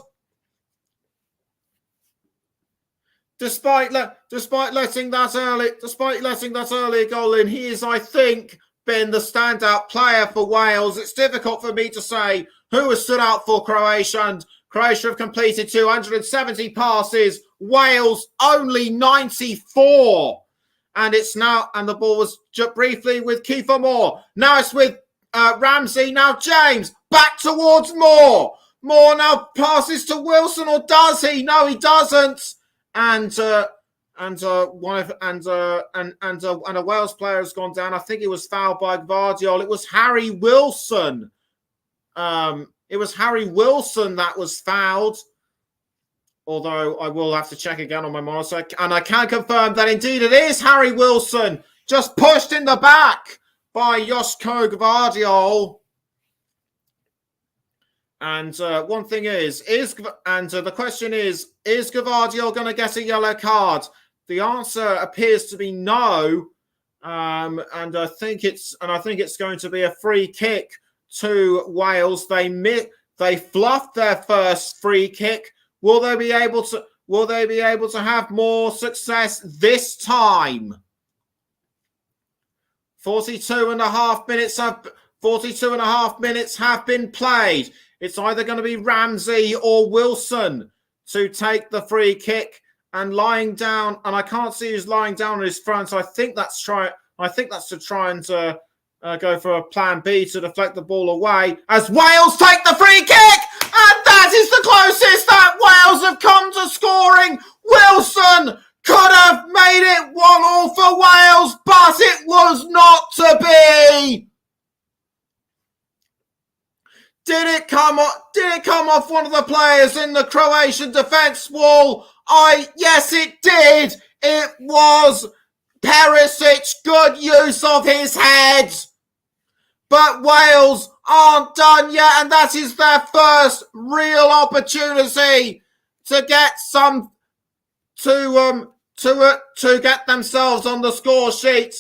Despite letting that early goal in, he is, I think, been the standout player for Wales. It's difficult for me to say who has stood out for Croatia, and Croatia have completed 270 passes. Wales only 94. And the ball was just briefly with Kiefer Moore. Now it's with Ramsey. Now James back towards Moore. Moore now passes to Wilson, or does he? No, he doesn't. And a Wales player has gone down. I think it was fouled by Gvardiol. It was Harry Wilson. It was Harry Wilson that was fouled. Although I will have to check again on my monitor. And I can confirm that indeed it is Harry Wilson. Just pushed in the back by Joško Gvardiol. And one thing the question is Gvardiol going to get a yellow card? The answer appears to be no. And I think it's going to be a free kick to Wales. They fluffed their first free kick. Will they be able to have more success this time? 42 and a half minutes have been played. It's either going to be Ramsey or Wilson to take the free kick, and lying down, and I can't see who's lying down on his front. So I think that's to try and go for a plan B to deflect the ball away as Wales take the free kick, and that is the closest that Wales have come to scoring. Wilson could have made it 1-1 for Wales, but it was not to be. Did it come off one of the players in the Croatian defence wall? Yes, it did. It was Perisic. Good use of his head. But Wales aren't done yet, and that is their first real opportunity to get to get themselves on the score sheet.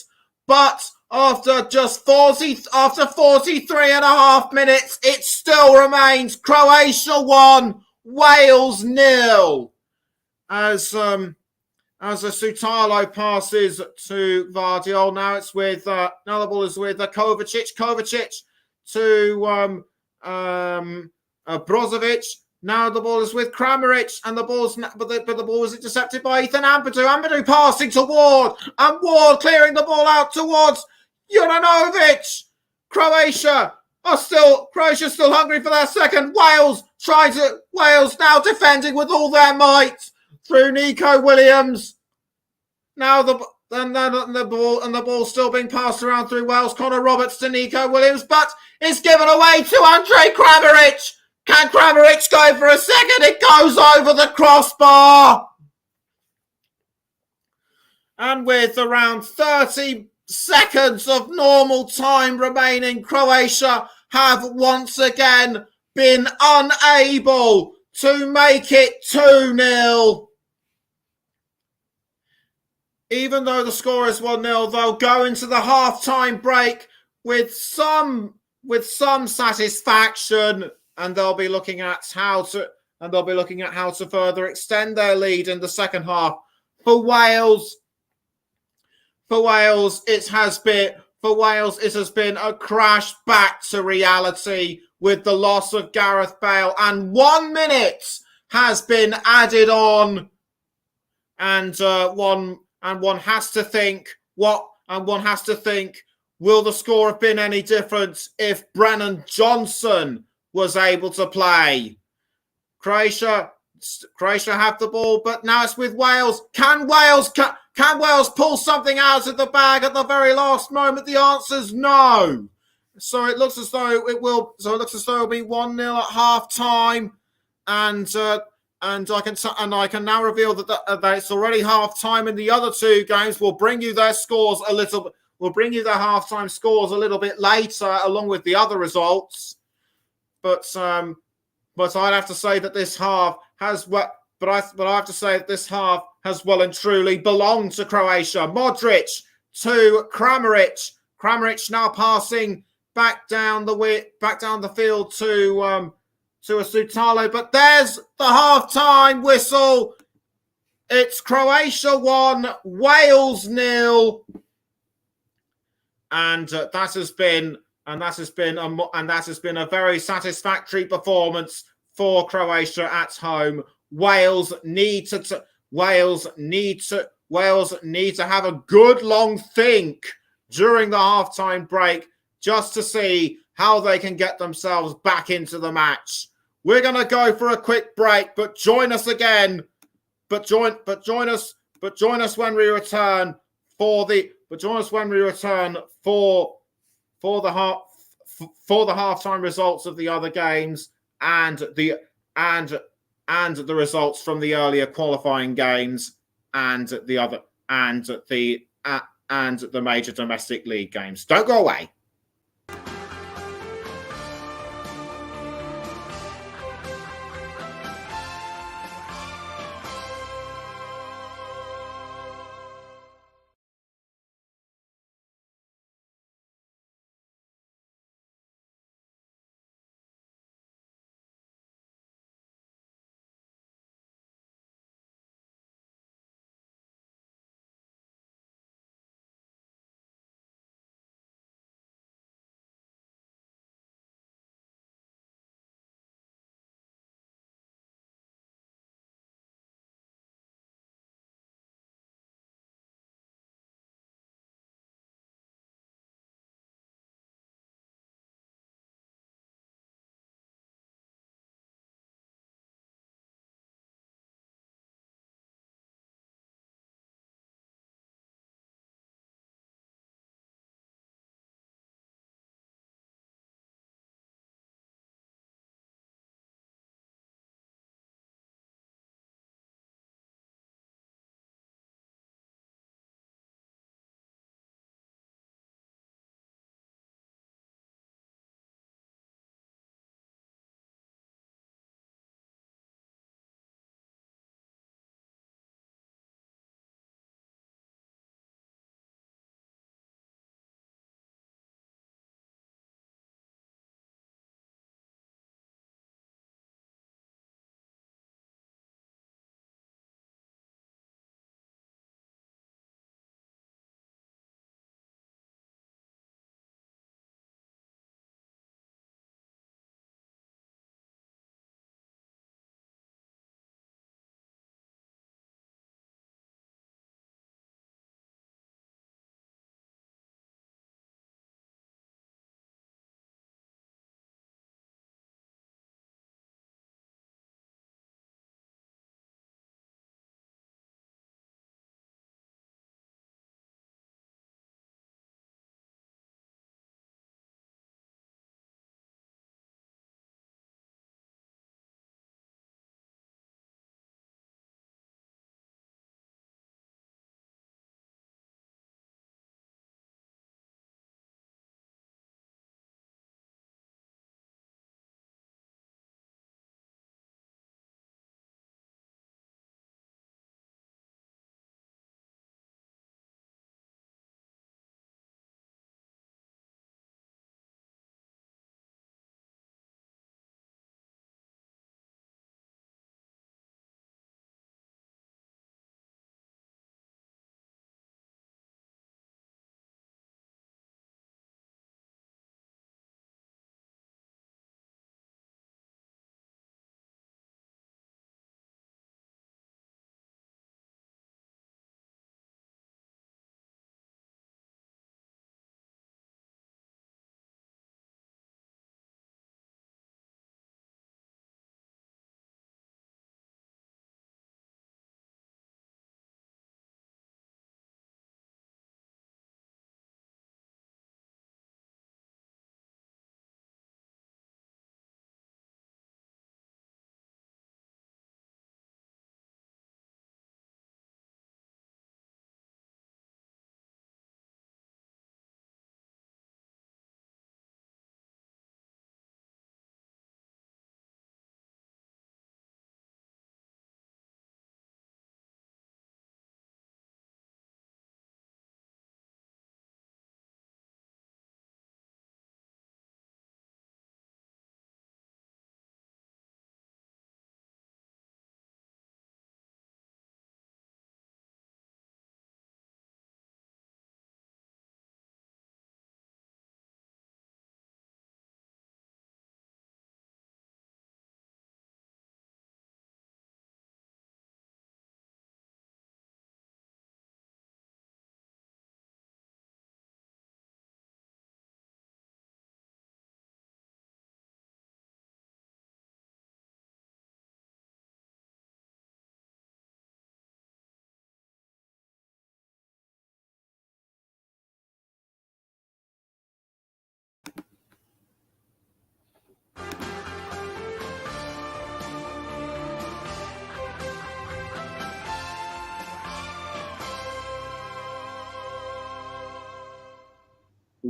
But after 43 and a half minutes, it still remains Croatia 1, Wales 0. As a Sutalo passes to Gvardiol. Now it's with now the ball is with Kovacic. Kovacic to Brozovic. Now the ball is with Kramaric, and the ball was intercepted by Ethan Ampadu. Ampadu passing to Ward, and Ward clearing the ball out towards Juranovic. Croatia still hungry for their second. Wales now defending with all their might through Nico Williams. Now the ball still being passed around through Wales. Connor Roberts to Nico Williams, but it's given away to Andrej Kramaric. Can Kramaric go for a second? It goes over the crossbar. And with around 30 seconds of normal time remaining, Croatia have once again been unable to make it 2-0. Even though the score is 1-0, they'll go into the half-time break with some satisfaction, and they'll be looking at how to further extend their lead in the second half For Wales, it has been a crash back to reality with the loss of Gareth Bale, and 1 minute has been added on, and one has to think will the score have been any different if Brennan Johnson was able to play? Croatia have the ball, but now it's with Wales. Can Wales pull something out of the bag at the very last moment? The answer is no. So it looks as though it will. So it looks as though it'll be 1-0 at half time, and I can now reveal that it's already half time in the other two games. We'll bring you their scores a little. We'll bring you their halftime scores a little bit later, along with the other results. But I'd have to say that this half has well and truly belonged to Croatia. Modric to Kramaric. Kramaric now passing back down the field to Asutalo. But there's the halftime whistle. It's Croatia 1, Wales 0, and that has been a very satisfactory performance for Croatia at home. Wales need to have a good long think during the halftime break just to see how they can get themselves back into the match. We're going to go for a quick break, but join us again. But join us when we return for the halftime results of the other games and the results from the earlier qualifying games and the major domestic league games. Don't go away.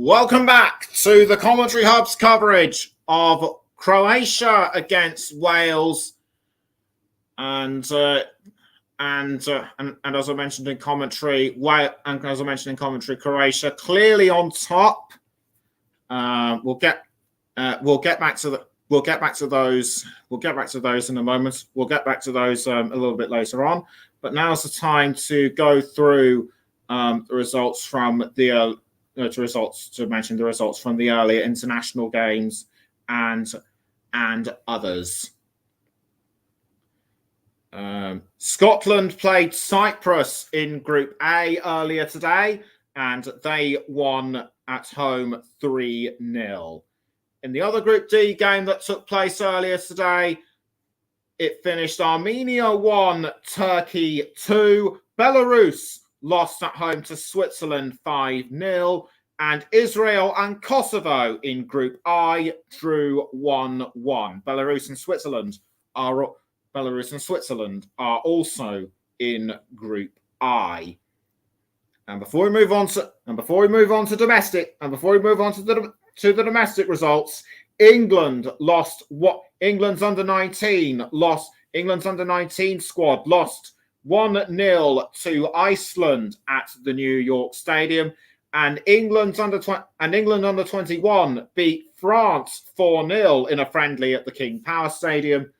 Welcome back to the Commentary Hub's coverage of Croatia against Wales, and as I mentioned in commentary, Croatia clearly on top. We'll get back to those in a moment. We'll get back to those a little bit later on. But now's the time to go through the results from the results from the earlier international games and others. Scotland played Cyprus in Group A earlier today, and they won at home 3-0. In the other Group D game that took place earlier today, it finished Armenia 1, Turkey 2. Belarus lost at home to Switzerland 5-0. And Israel and Kosovo in Group I drew 1-1. Belarus and Switzerland are also in Group I. And before we move on to the domestic results, England's under 19 squad lost 1-0 to Iceland at the New York Stadium, and England under 21 beat France 4-0 in a friendly at the King Power Stadium,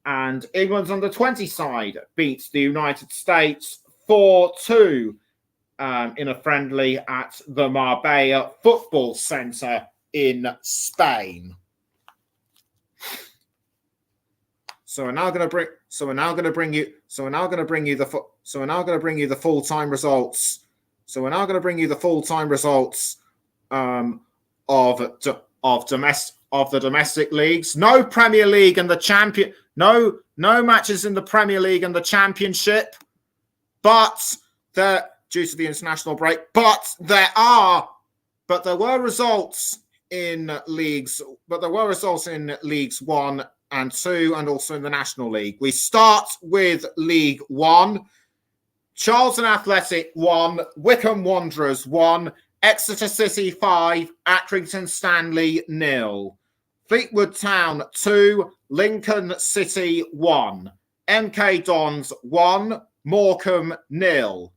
and England's under 20 side beat the United States 4-2 in a friendly at the Marbella Football Centre in Spain. So we're now going to bring you the full-time results. So we're now going to bring you the full-time results of the domestic leagues. No Premier League and the champion. No matches in the Premier League and the Championship, but due to the international break. But there were results in leagues. But there were results in Leagues 1 and 2, and also in the National League. We start with League 1. Charlton Athletic 1, Wycombe Wanderers 1, Exeter City 5, Accrington Stanley 0. Fleetwood Town 2, Lincoln City 1, MK Dons 1, Morecambe 0.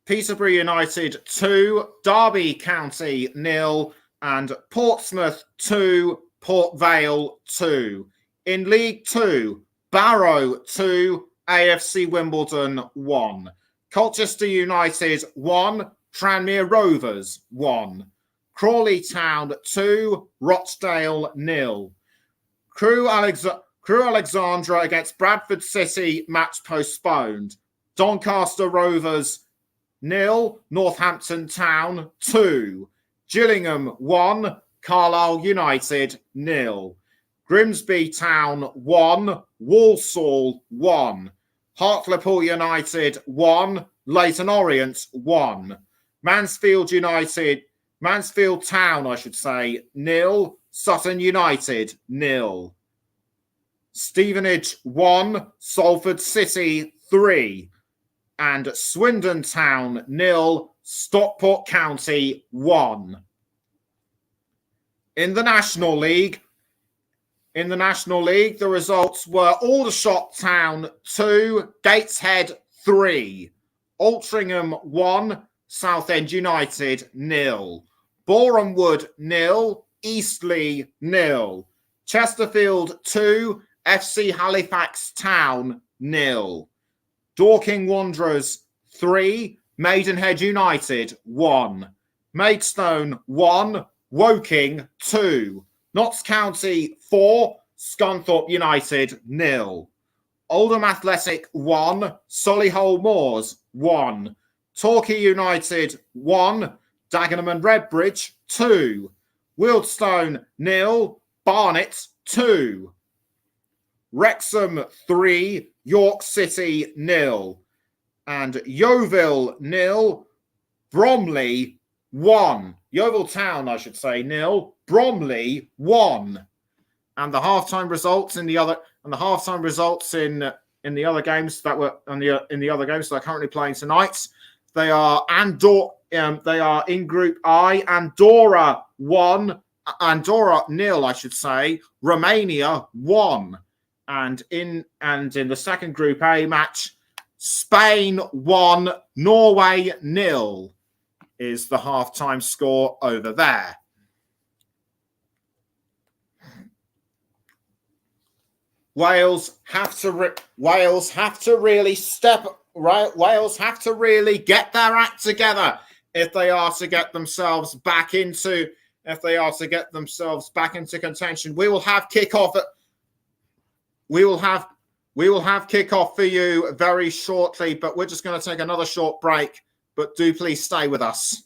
Peterborough United 2, Derby County 0, and Portsmouth 2, Port Vale 2. In League 2, Barrow 2, AFC Wimbledon 1. Colchester United 1, Tranmere Rovers 1. Crawley Town 2, Rochdale 0. Crewe Alexandra against Bradford City, match postponed. Doncaster Rovers 0, Northampton Town 2. Gillingham 1, Carlisle United 0. Grimsby Town 1, Walsall 1. Hartlepool United 1, Leyton Orient 1. Mansfield Town 0, Sutton United 0. Stevenage 1, Salford City 3. And Swindon Town 0, Stockport County 1. In the National League, the results were Aldershot Town 2, Gateshead 3, Altrincham 1, Southend United 0, Boreham Wood 0, Eastleigh 0, Chesterfield 2, FC Halifax Town 0, Dorking Wanderers 3, Maidenhead United 1, Maidstone 1, Woking 2, Notts County 4, Scunthorpe United 0, Oldham Athletic 1, Solihull Moors 1, Torquay United 1, Dagenham and Redbridge 2, Wealdstone 0, Barnet 2, Wrexham 3, York City 0, and Yeovil 0, Bromley 1. Yeovil Town, 0, Bromley 1. And the halftime results in the other games that are currently playing tonight. They are they are in Group I. Andorra 0, I should say. Romania 1. And in the second Group A match, Spain 1, Norway 0 is the halftime score over there. Wales have to really Wales have to really get their act together if they are to get themselves back into contention. We will have kickoff for you very shortly, but we're just going to take another short break. But do please stay with us.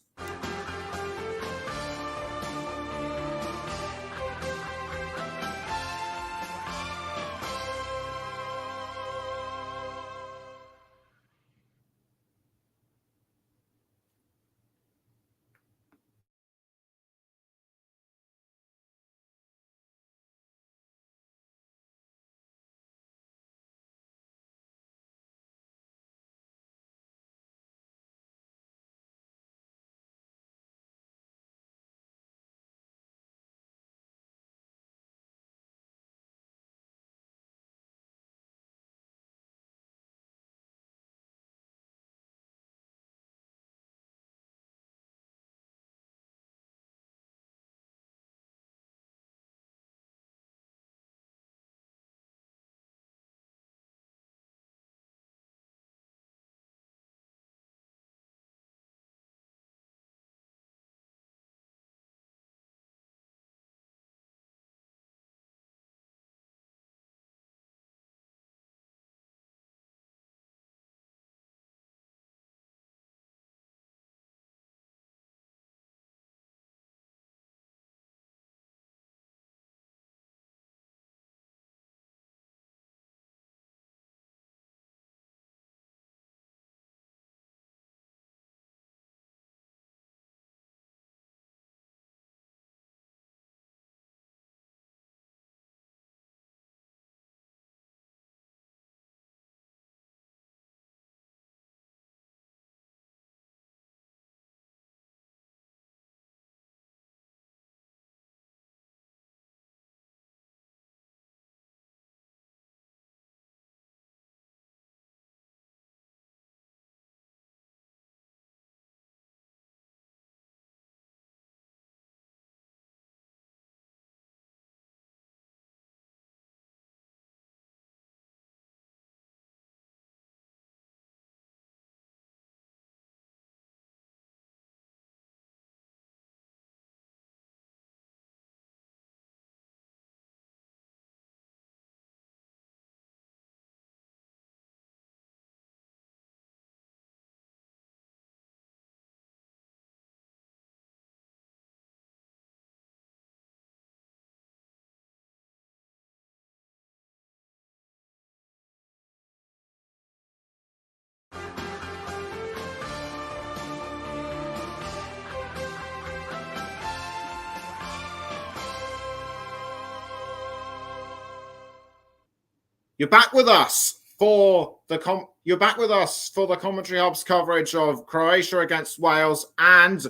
You're back with us for the Commentary Hub's coverage of Croatia against Wales, and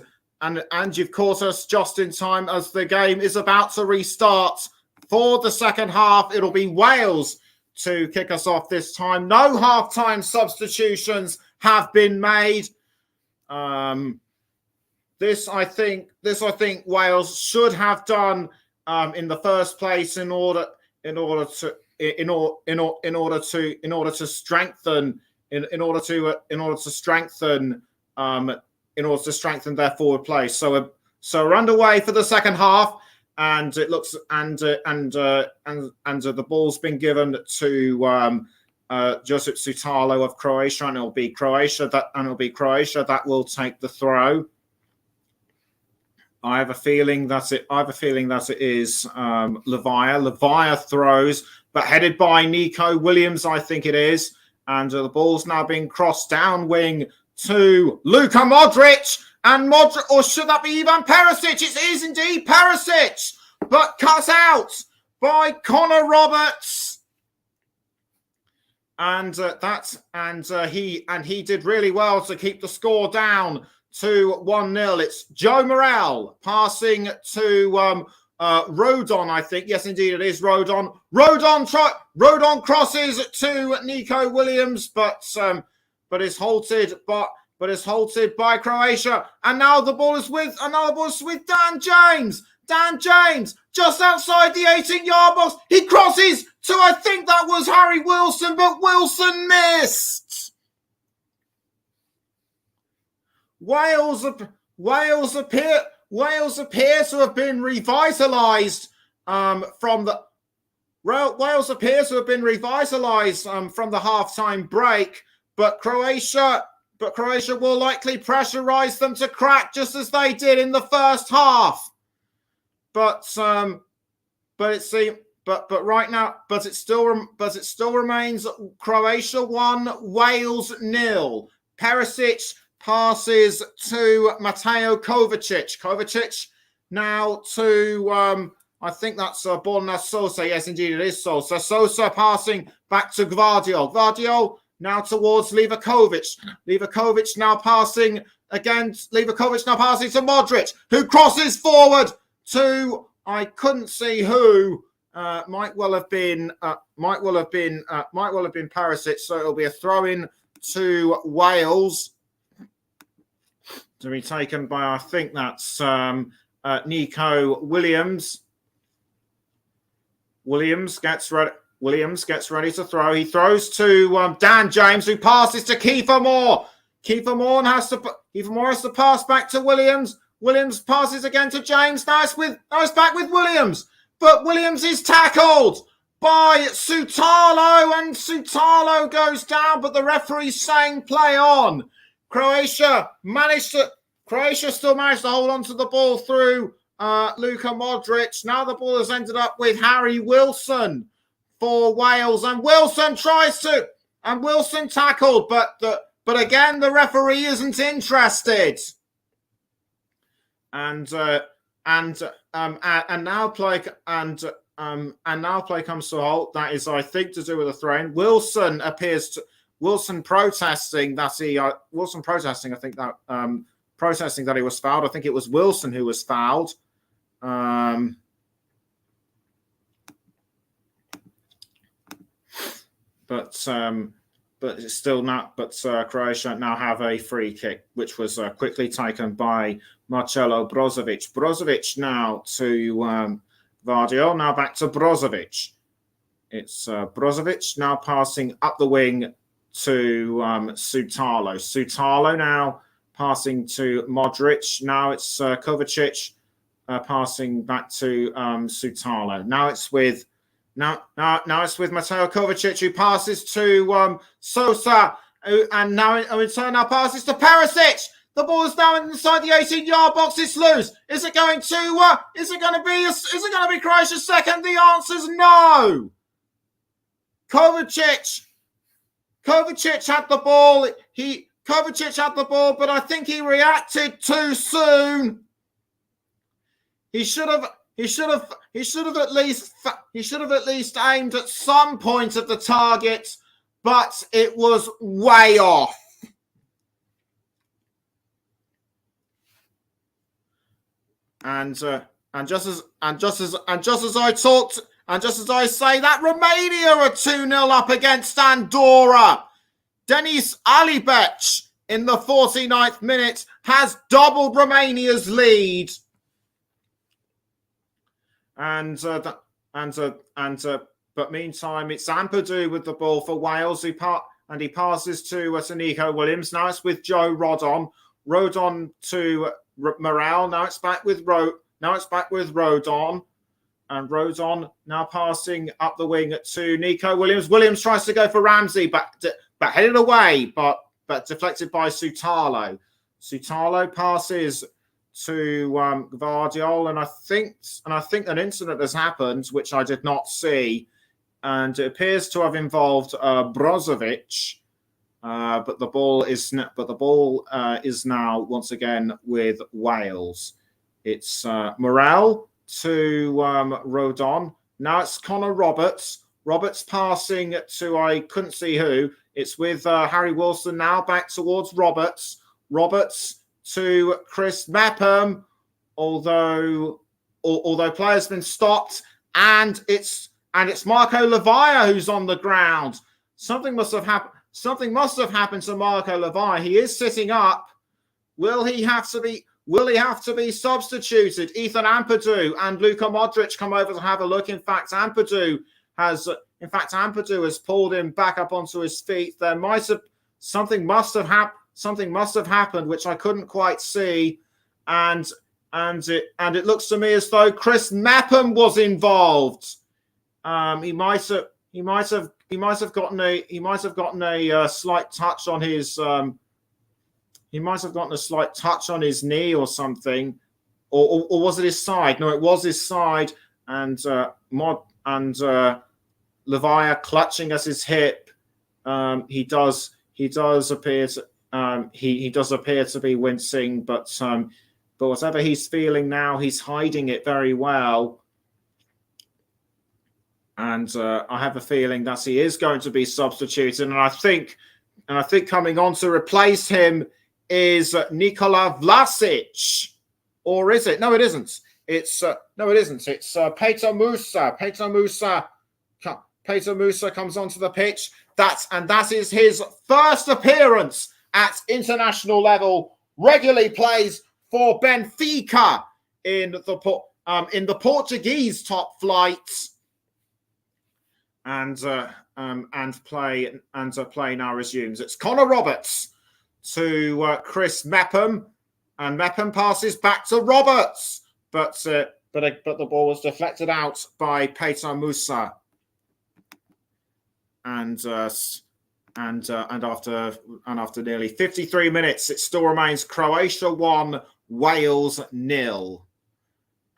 you've caught us just in time as the game is about to restart for the second half. It'll be Wales to kick us off this time. No halftime substitutions have been made. This I think Wales should have done in the first place in order to strengthen their forward play. So we're underway for the second half, and it looks the ball's been given to Josip Sutalo of Croatia, and it'll be Croatia that will take the throw. I have a feeling that it is Levia. Levia throws, but headed by Nico Williams, I think it is. And the ball's now being crossed down wing to Luka Modric. And Modric, or should that be Ivan Perisic? It is indeed Perisic, but cut out by Connor Roberts. he did really well to keep the score down to 1-0. It's Joe Morel passing to Rodon, I think. Yes, indeed, it is Rodon. Rodon crosses to Nico Williams, but is halted by Croatia. And now the ball is with Dan James. Dan James, just outside the 18-yard box. He crosses to, I think that was Harry Wilson, but Wilson missed. Wales appear to have been revitalised from the half-time break, but Croatia will likely pressurise them to crack just as they did in the first half. But it still remains Croatia 1, Wales 0. Perisic passes to Mateo Kovacic. Kovacic now to I think that's Borna Sosa. Yes, indeed, it is Sosa. Sosa passing back to Gvardiol. Gvardiol now towards Livakovic. Livakovic now passing to Modric, who crosses forward to, I couldn't see who. Might well have been Perisic. So it'll be a throw-in to Wales to be taken by, I think that's Nico Williams. Williams gets ready to throw. He throws to Dan James, who passes to Kiefer Moore. Kiefer Moore has to pass back to Williams. Williams passes again to James. Now it's back with Williams. But Williams is tackled by Sutalo, and Sutalo goes down, but the referee's saying play on. Croatia still managed to hold on to the ball through Luka Modric. Now the ball has ended up with Harry Wilson for Wales, and Wilson tackled, but again the referee isn't interested. And now play comes to a halt. That is, I think, to do with a throw-in. Wilson protesting that he was fouled. I think it was Wilson who was fouled. But it's still not. But Croatia now have a free kick, which was quickly taken by Marcelo Brozovic. Brozovic now to Vardio. Now back to Brozovic. It's Brozovic now passing up the wing to Sutalo. Sutalo now passing to Modric. Now it's Kovacic passing back to Sutalo. Now it's with Mateo Kovacic, who passes to Sosa, and now in turn now passes to Perisic. The ball is now inside the 18-yard box. It's loose. Is it going to be Croatia's second? The answer is no. Kovacic had the ball. Kovacic had the ball, but I think he reacted too soon. He should have at least aimed at some point at the target, but it was way off. And just as I say that, Romania are 2-0 up against Andorra. Denis Alibec in the 49th minute has doubled Romania's lead. But meantime, it's Ampadu with the ball for Wales, he passes to Nico Williams. Now it's with Joe Rodon. Rodon to Morale. Now it's back with Rodon, and Rodon now passing up the wing to Nico Williams. Williams tries to go for Ramsey, but headed away, but deflected by Sutalo. Sutalo passes to Gvardiol, and I think an incident has happened which I did not see, and it appears to have involved Brozovic. But the ball is now once again with Wales. It's Morel to Rodon. Now it's Connor Roberts. Roberts passing to, I couldn't see who. It's with Harry Wilson now, back towards Roberts. Roberts to Chris Mepham, although player's been stopped, and it's Marco Levaia who's on the ground. Something must have happened. Something must have happened to Marco Levaia. He is sitting up. Will he have to be substituted? Ethan Ampadu and Luka Modric come over to have a look. In fact, Ampadu has pulled him back up onto his feet. Something must have happened, which I couldn't quite see, and it looks to me as though Chris Mepham was involved. He might have gotten a slight touch on his. He might have gotten a slight touch on his knee or something, or was it his side? No, it was his side, and Levaia clutching at his hip. He does appear to be wincing, but whatever he's feeling now, he's hiding it very well. And I have a feeling that he is going to be substituted, and I think coming on to replace him is Nikola Vlasic, or is it? No, it isn't. It's It's Peter Musa. Peter Musa comes onto the pitch. That is his first appearance at international level. Regularly plays for Benfica in the Portuguese top flight, and play now resumes. It's Connor Roberts to Chris Mepham, and Mepham passes back to Roberts, but the ball was deflected out by Peter Musa, and after nearly 53 minutes, it still remains Croatia 1, Wales 0.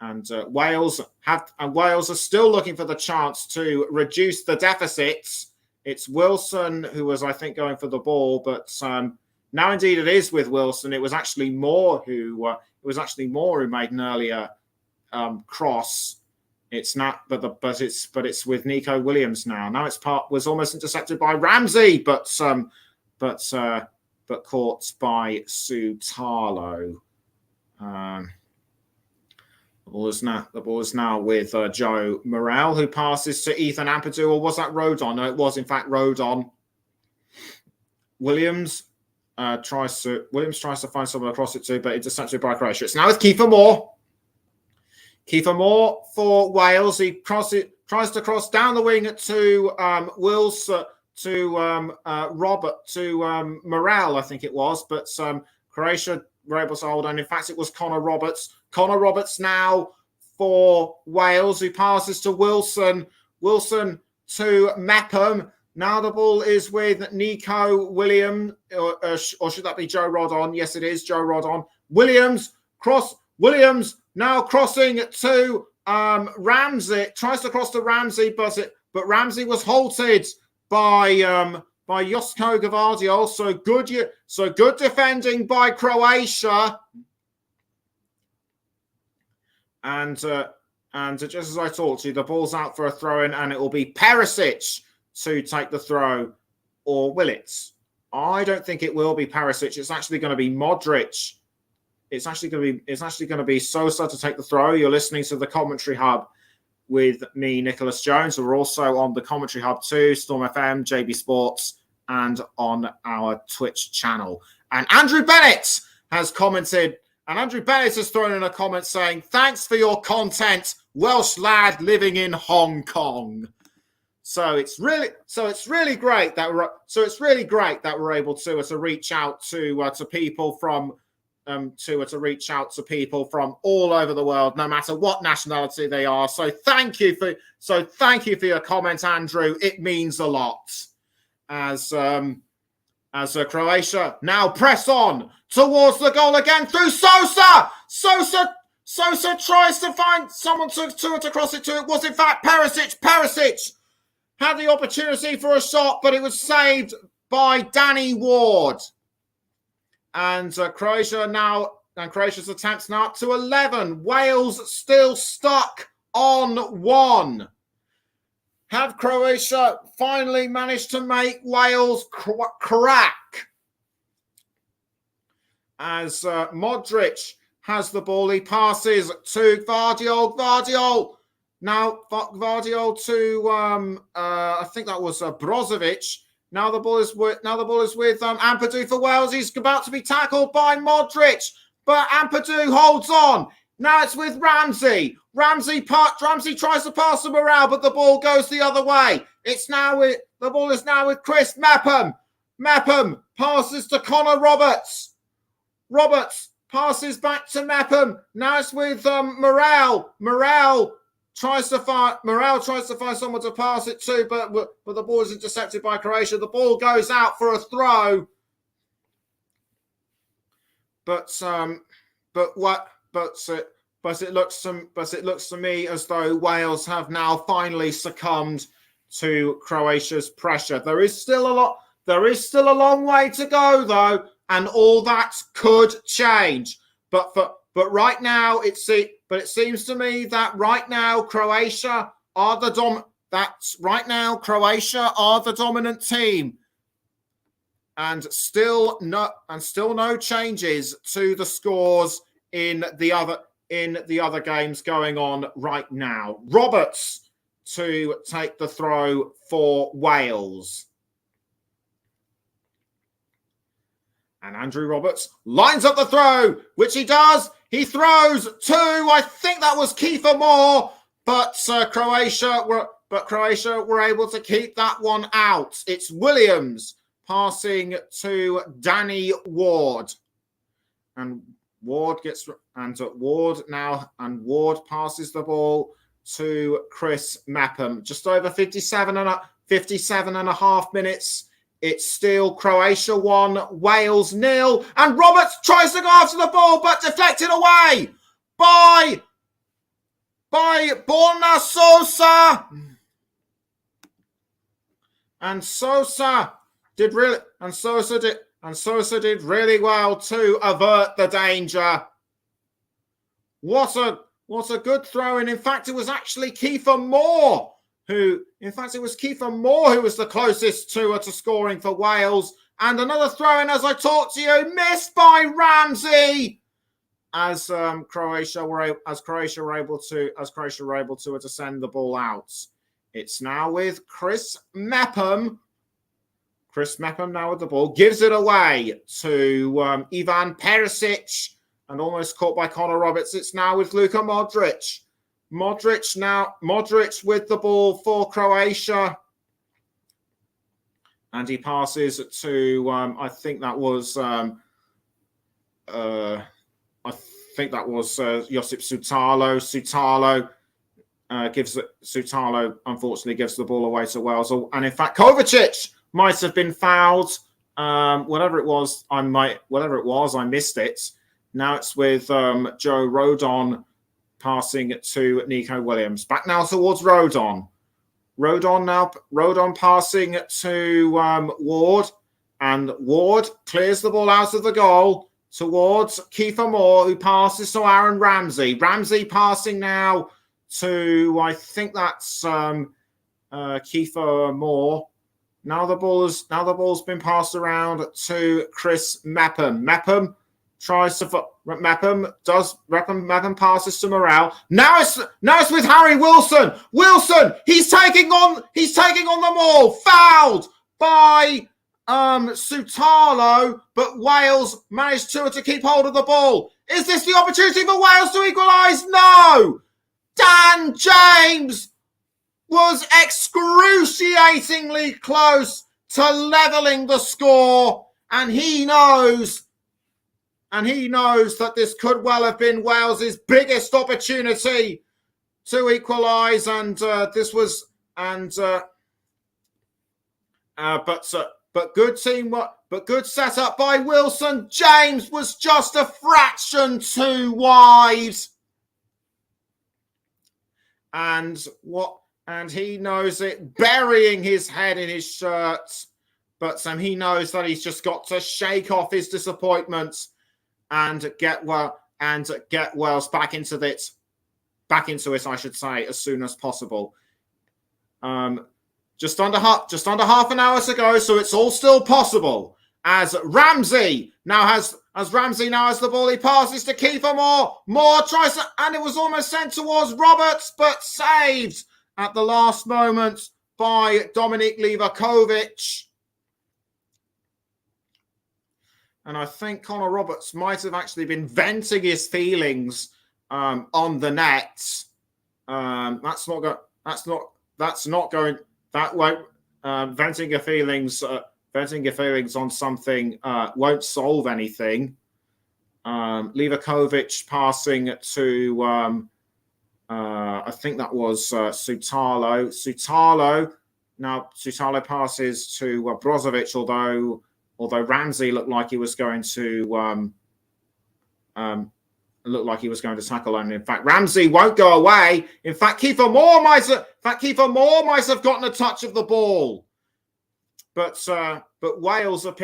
And Wales are still looking for the chance to reduce the deficits. It's Wilson who was, I think, going for the ball, but now indeed it is with Wilson. It was actually Moore who made an earlier cross. It's not, but it's with Nico Williams now. Now was almost intercepted by Ramsey, but caught by Sutalo. The ball is now with Joe Morel, who passes to Ethan Ampadu, or was that Rodon? No, it was in fact Rodon. Williams tries to find someone across it too, but it's intercepted by Croatia. It's now with Kiefer Moore. Kiefer Moore for Wales. He tries to cross down the wing to Wilson, to Robert, to Morel, I think it was, but Croatia were able to hold on. In fact, it was Connor Roberts. Connor Roberts now for Wales, who passes to Wilson. Wilson to Mepham. Now the ball is with Nico Williams, or should that be Joe Rodon? Yes, it is Joe Rodon. Williams now crossing to Ramsey. Tries to cross to Ramsey, but Ramsey was halted by Josko Gvardiol. So good defending by Croatia. And just as I talked to you, the ball's out for a throw-in, and it will be Perisic to take the throw, or will it? I don't think it will be Perisic. It's actually going to be Modric. It's actually going to be Sosa to take the throw. You're listening to the Commentary Hub with me, Nicholas Jones. We're also on the Commentary Hub too, Storm FM, JB Sports, and on our Twitch channel. And Andrew Bennett has commented. And Andrew Bennett has thrown in a comment saying, "Thanks for your content, Welsh lad living in Hong Kong." So it's really great that we're able to reach out to people from to reach out to people from all over the world, no matter what nationality they are. So thank you for your comment, Andrew. It means a lot. As Croatia now press on towards the goal again through Sosa. Sosa tries to find someone to cross it to. It was in fact Perisic. Perisic had the opportunity for a shot, but it was saved by Danny Ward. And Croatia's attempts now up to 11. Wales still stuck on 1. Have Croatia finally managed to make Wales crack? As Modric has the ball, he passes to Gvardiol. Gvardiol now, Gvardiol to I think that was Brozovic. Now the ball is with Ampadu for Wales. He's about to be tackled by Modric, but Ampadu holds on. Now it's with Ramsey. Ramsey tries to pass to Morale, but the ball goes the other way. The ball is now with Chris Mepham. Mepham passes to Connor Roberts. Roberts passes back to Mepham. Now it's with Morale. Morale tries to find someone to pass it to, but the ball is intercepted by Croatia. The ball goes out for a throw. But it looks to me as though Wales have now finally succumbed to Croatia's pressure. There is still a long way to go though, and all that could change. But right now it seems to me that right now Croatia are the dominant team. And still no changes to the scores in the other games going on right now. Roberts to take the throw for Wales. And Andrew Roberts lines up the throw, which he does. He throws to, I think that was Kiefer Moore, but Croatia were able to keep that one out. It's Williams passing to Danny Ward. And Ward passes the ball to Chris Mepham. Just over 57 and a half minutes. It's still Croatia 1, Wales 0. And Roberts tries to go after the ball, but deflected away by Borna Sosa. And Sosa did really well to avert the danger. What a good throw. And in fact, it was actually Kiefer Moore who was the closest to scoring for Wales. And another throw in, as I talked to you, missed by Ramsey. As Croatia were able to send the ball out. It's now with Chris Mepham. Chris Mepham now with the ball, gives it away to Ivan Perisic, and almost caught by Connor Roberts. It's now with Luka Modric. Modric with the ball for Croatia. And he passes to, I think that was Josip Sutalo. Sutalo unfortunately gives the ball away to Wales. And in fact, Kovacic might have been fouled. Whatever it was, I missed it. Now it's with Joe Rodon passing to Nico Williams. Back now towards Rodon. Rodon passing to Ward. And Ward clears the ball out of the goal towards Kiefer Moore, who passes to Aaron Ramsey. Ramsey passing now to, I think that's Kiefer Moore. Now the ball's been passed around to Chris Mepham. Mepham passes to Morale. Now it's with Harry Wilson. Wilson, he's taking on them all. Fouled by Sutalo, but Wales managed to keep hold of the ball. Is this the opportunity for Wales to equalise? No. Dan James was excruciatingly close to levelling the score, and he knows that this could well have been Wales's biggest opportunity to equalise, but good teamwork, but good setup by Wilson. James was just a fraction too wide, and he knows it, burying his head in his shirt. But he knows that he's just got to shake off his disappointment and get Wales back into it, I should say, as soon as possible. Just under half an hour to go, so it's all still possible. As Ramsey now has the ball, he passes to Kiefer Moore. Moore tries to, and it was almost sent towards Roberts, but saved at the last moment by Dominik Livakovic. And I think Connor Roberts might have actually been venting his feelings on the net. Venting your feelings on something won't solve anything. Livakovic passing to I think that was Sutalo. Sutalo passes to Brozovic, although Ramsey looked like he was going to tackle him. In fact, Ramsey won't go away. In fact, Kiefer Moore might have gotten a touch of the ball. But Wales are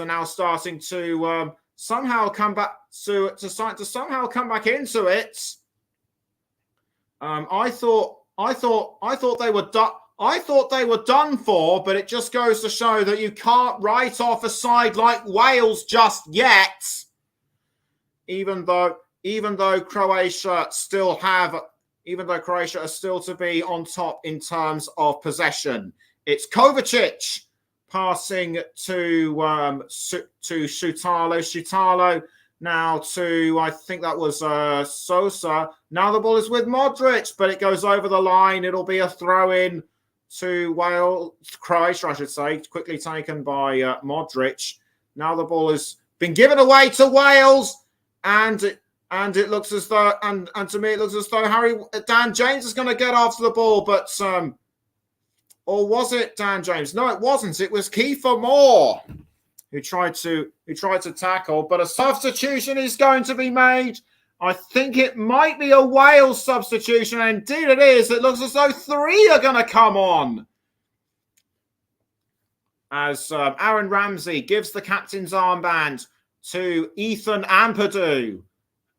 now starting to somehow come back somehow come back into it. I thought they were done. I thought they were done for, but it just goes to show that you can't write off a side like Wales just yet. Even though Croatia are still to be on top in terms of possession. It's Kovacic passing to Sutalo. Sutalo now to, I think that was Sosa. Now the ball is with Modric, but it goes over the line. It'll be a throw-in to Croatia, I should say, quickly taken by Modric. Now the ball has been given away to Wales, and it looks as though, and to me it looks as though Dan James is going to get after the ball, but or was it Dan James? No, it wasn't. It was Kiefer Moore who tried to tackle, but a substitution is going to be made. I think it might be a Wales substitution, and indeed it is. It looks as though 3 are going to come on. As Aaron Ramsey gives the captain's armband to Ethan Ampadu,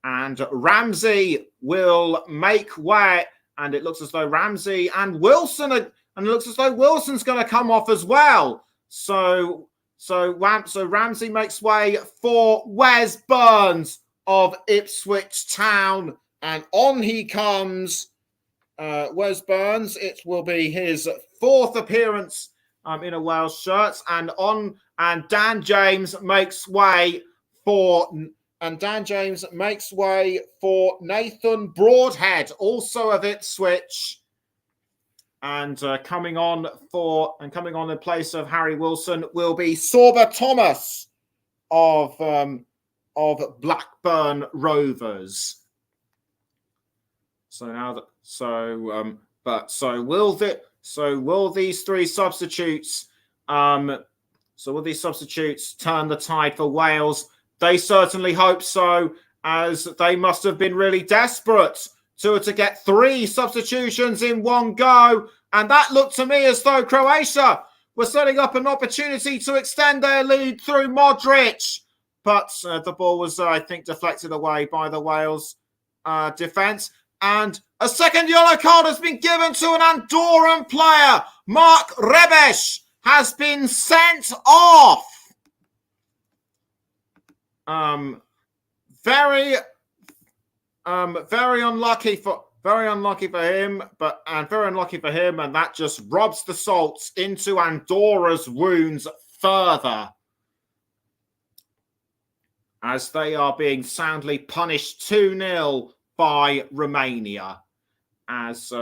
and Ramsey will make way, and it looks as though Ramsey and Wilson are, and it looks as though Wilson's going to come off as well. So Ramsey makes way for Wes Burns of Ipswich Town, and on he comes. Wes Burns. It will be his 4th appearance in a Wales shirt, and Dan James makes way for Nathan Broadhead, also of Ipswich. And coming on in place of Harry Wilson will be Sorba Thomas of Blackburn Rovers. Will these 3 substitutes? Will these substitutes turn the tide for Wales? They certainly hope so, as they must have been really desperate to get 3 substitutions in one go. And that looked to me as though Croatia were setting up an opportunity to extend their lead through Modric. But the ball was, I think, deflected away by the Wales defence. And a second yellow card has been given to an Andorran player. Mark Rebesh has been sent off. Very unlucky for him, and that just rubs the salt into Andorra's wounds further, as they are being soundly punished 2-0 by Romania. As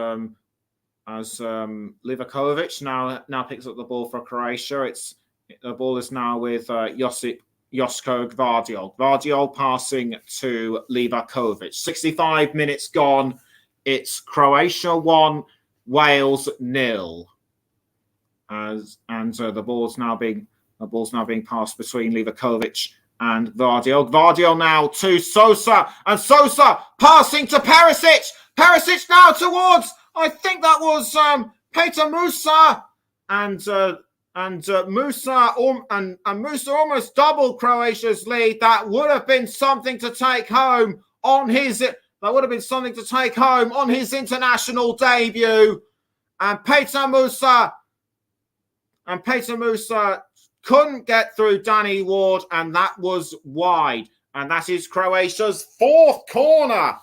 Livakovic now picks up the ball for Croatia. The ball is now with Josko Gvardiol. Gvardiol passing to Livakovic. 65 minutes gone. It's Croatia 1, Wales 0. The ball's now being passed between Livakovic and Gvardiol. Gvardiol now to Sosa, and Sosa passing to Perisic. Perisic now towards, I think that was Peter Musa, and Musa almost doubled Croatia's lead. That would have been something to take home on his That would have been something to take home on his international debut. And Peter Musa couldn't get through Danny Ward, and that was wide. And that is Croatia's fourth corner.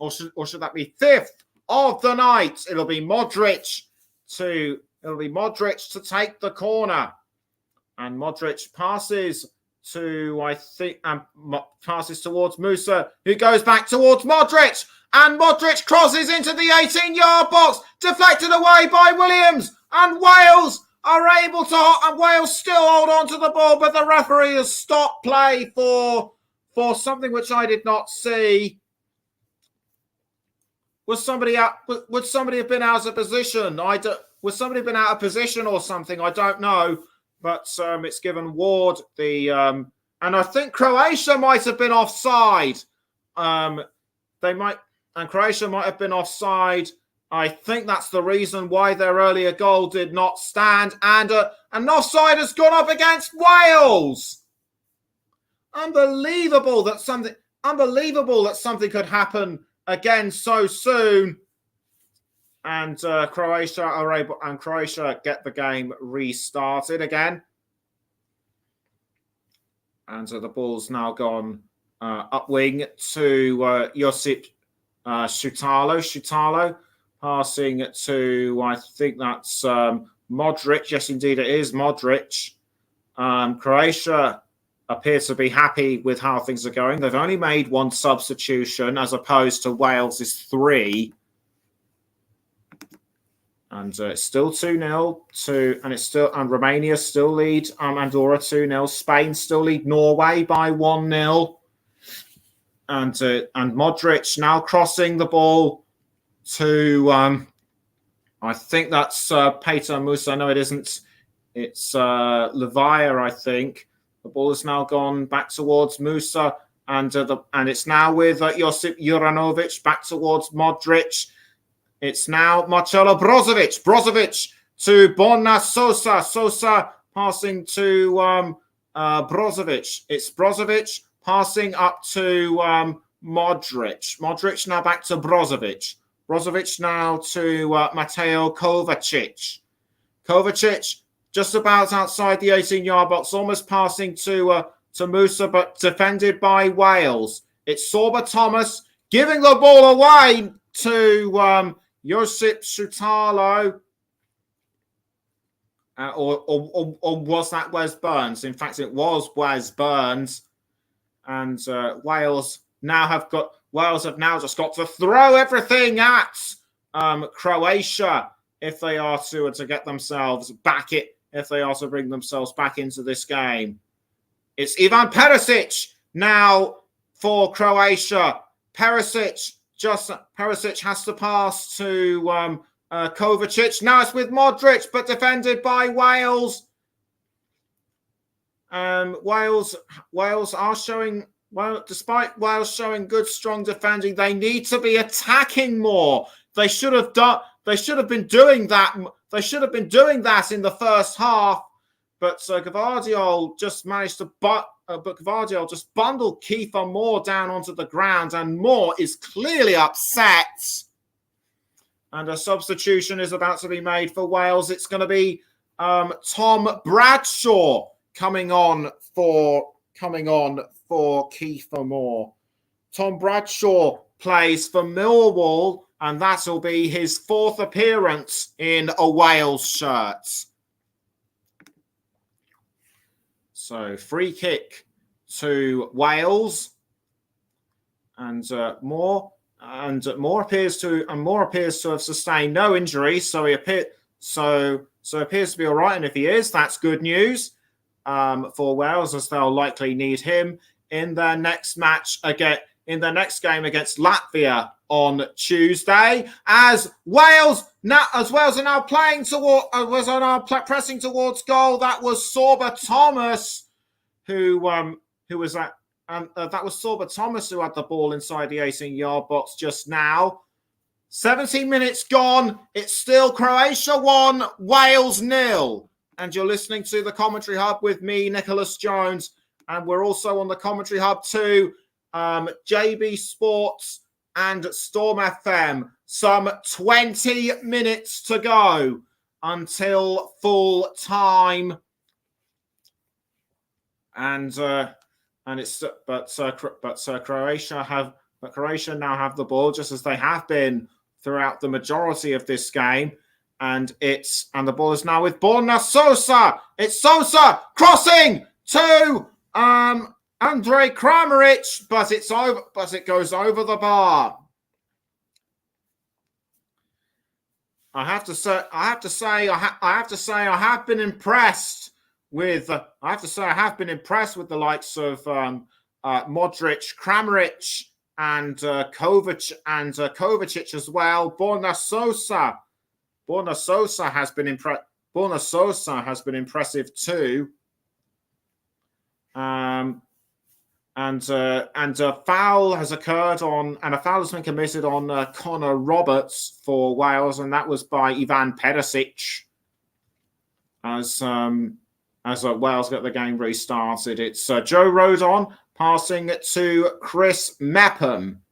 Or should that be fifth of the night? It'll be Modric to take the corner. And Modric passes passes towards Musa, who goes back towards Modric. And Modric crosses into the 18-yard box, deflected away by Williams. And Wales are able to, and Wales still hold on to the ball, but the referee has stopped play for something which I did not see. Would somebody have been out of position? Would somebody have been out of position or something? I don't know. But it's given Ward the... and I think Croatia might have been offside. And Croatia might have been offside. I think that's the reason why their earlier goal did not stand. And an offside has gone up against Wales. Unbelievable that something could happen again so soon. And Croatia get the game restarted again. And so the ball's now gone up wing to Josip Šutalo passing to, I think that's Modric. Yes, indeed it is Modric. Croatia appear to be happy with how things are going. They've only made one substitution as opposed to Wales's 3. And it's still 2-0 and Romania still lead Andorra 2-0. Spain still lead Norway by 1-0. And Modric now crossing the ball to I think that's Peter Musa. No, it isn't. It's Levia, I think. The ball has now gone back towards Musa, and it's now with Josip Juranovic back towards Modric. It's now Marcelo Brozovic. Brozovic to Borna Sosa. Sosa passing to Brozovic. It's Brozovic passing up to Modric. Modric now back to Brozovic. Brozovic now to Mateo Kovacic. Kovacic just about outside the 18-yard box, almost passing to Musa, but defended by Wales. It's Sorba Thomas giving the ball away to Josip Šutalo. Or was that Wes Burns? In fact, it was Wes Burns. And Wales have now just got to throw everything at Croatia if they are to get themselves back if they are to bring themselves back into this game. It's Ivan Perisic now for Croatia. Perisic has to pass to Kovacic. Now it's with Modric, but defended by Wales. Wales are showing, despite Wales showing good, strong defending, they need to be attacking more. They should have been doing that. They should have been doing that in the first half. But Gvardiol just managed to, Gvardiol just bundled Kiefer Moore down onto the ground, and Moore is clearly upset. And a substitution is about to be made for Wales. It's going to be Tom Bradshaw coming on for Kiefer Moore. Tom Bradshaw plays for Millwall, and that'll be his 4th appearance in a Wales shirt. So free kick to Wales, and Moore appears to have sustained no injury, so he appears to be all right. And if he is, that's good news for Wales, as they'll likely need him in their next match in their next game against Latvia on Tuesday. As Wales are now playing pressing towards goal. That was Sorba Thomas who was at. That was Sorba Thomas who had the ball inside the 18-yard box just now. 17 minutes gone. It's still Croatia 1, Wales 0. And you're listening to the Commentary Hub with me, Nicholas Jones. And we're also on the Commentary Hub too. JB Sports and Storm FM. Some 20 minutes to go until full time, and Croatia now have the ball, just as they have been throughout the majority of this game, and the ball is now with Borna Sosa. It's Sosa crossing to Andrej Kramaric, but it goes over the bar. I have to say I have been impressed with the likes of Modric, Kramaric, and Kovacic as well. Borna Sosa has been impressive too. And a foul has occurred and a foul has been committed on Connor Roberts for Wales, and that was by Ivan Perisic. As Wales get the game restarted, it's Joe Rodon passing to Chris Mepham.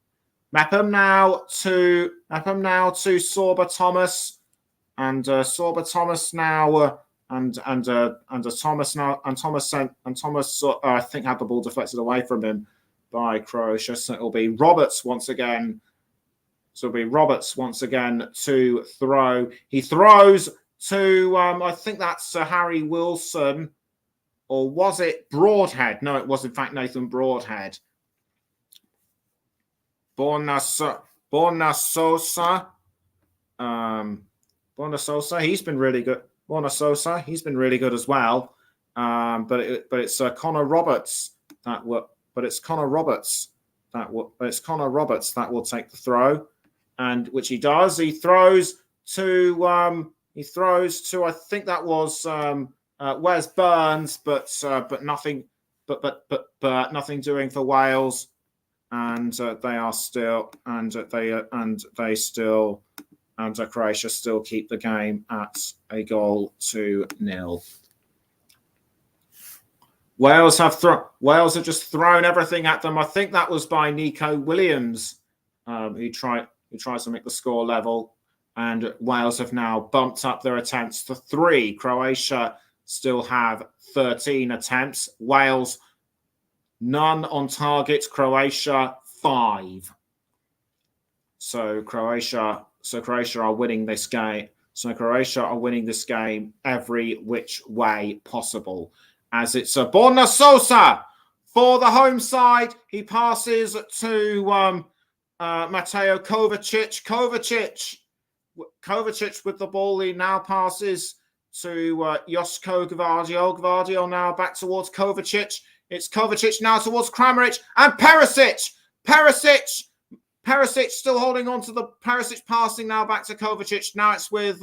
Mepham now to Sorba Thomas, and Sorba Thomas now. Thomas I think had the ball deflected away from him by Croatia. So it'll be Roberts once again. To throw. He throws to I think that's Harry Wilson, or was it Broadhead? No, it was in fact Nathan Broadhead. Borna Sosa. He's been really good. Borna Sosa, he's been really good as well, but it's Connor Roberts that will take the throw, and which he does. He throws to I think that was Wes Burns, but nothing doing for Wales, and Croatia still keep the game at a 2-0. Wales have just thrown everything at them. I think that was by Nico Williams, who tries to make the score level, and Wales have now bumped up their attempts to 3. Croatia still have 13 attempts. Wales none on target. Croatia 5. So Croatia are winning this game. So Croatia are winning this game every which way possible. As it's Borna Sosa for the home side. He passes to Mateo Kovacic. Kovacic with the ball. He now passes to Josko Gvardiol. Gvardiol now back towards Kovacic. It's Kovacic now towards Kramaric and Perisic. Perisic still holding on to the Perisic passing now back to Kovacic. Now it's with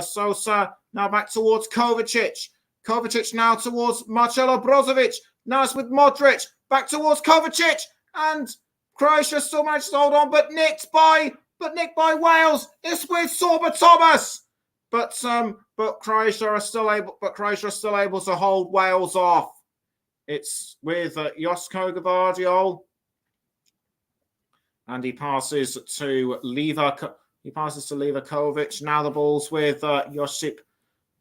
Sosa. Now back towards Kovacic. Kovacic now towards Marcelo Brozovic. Now it's with Modric. Back towards Kovacic. And Croatia still managed to hold on, but nicked by Wales. It's with Sorba Thomas. But Croatia are still able to hold Wales off. It's with Josko Gvardiol. And he passes to Livakovic. Now the ball's with Josip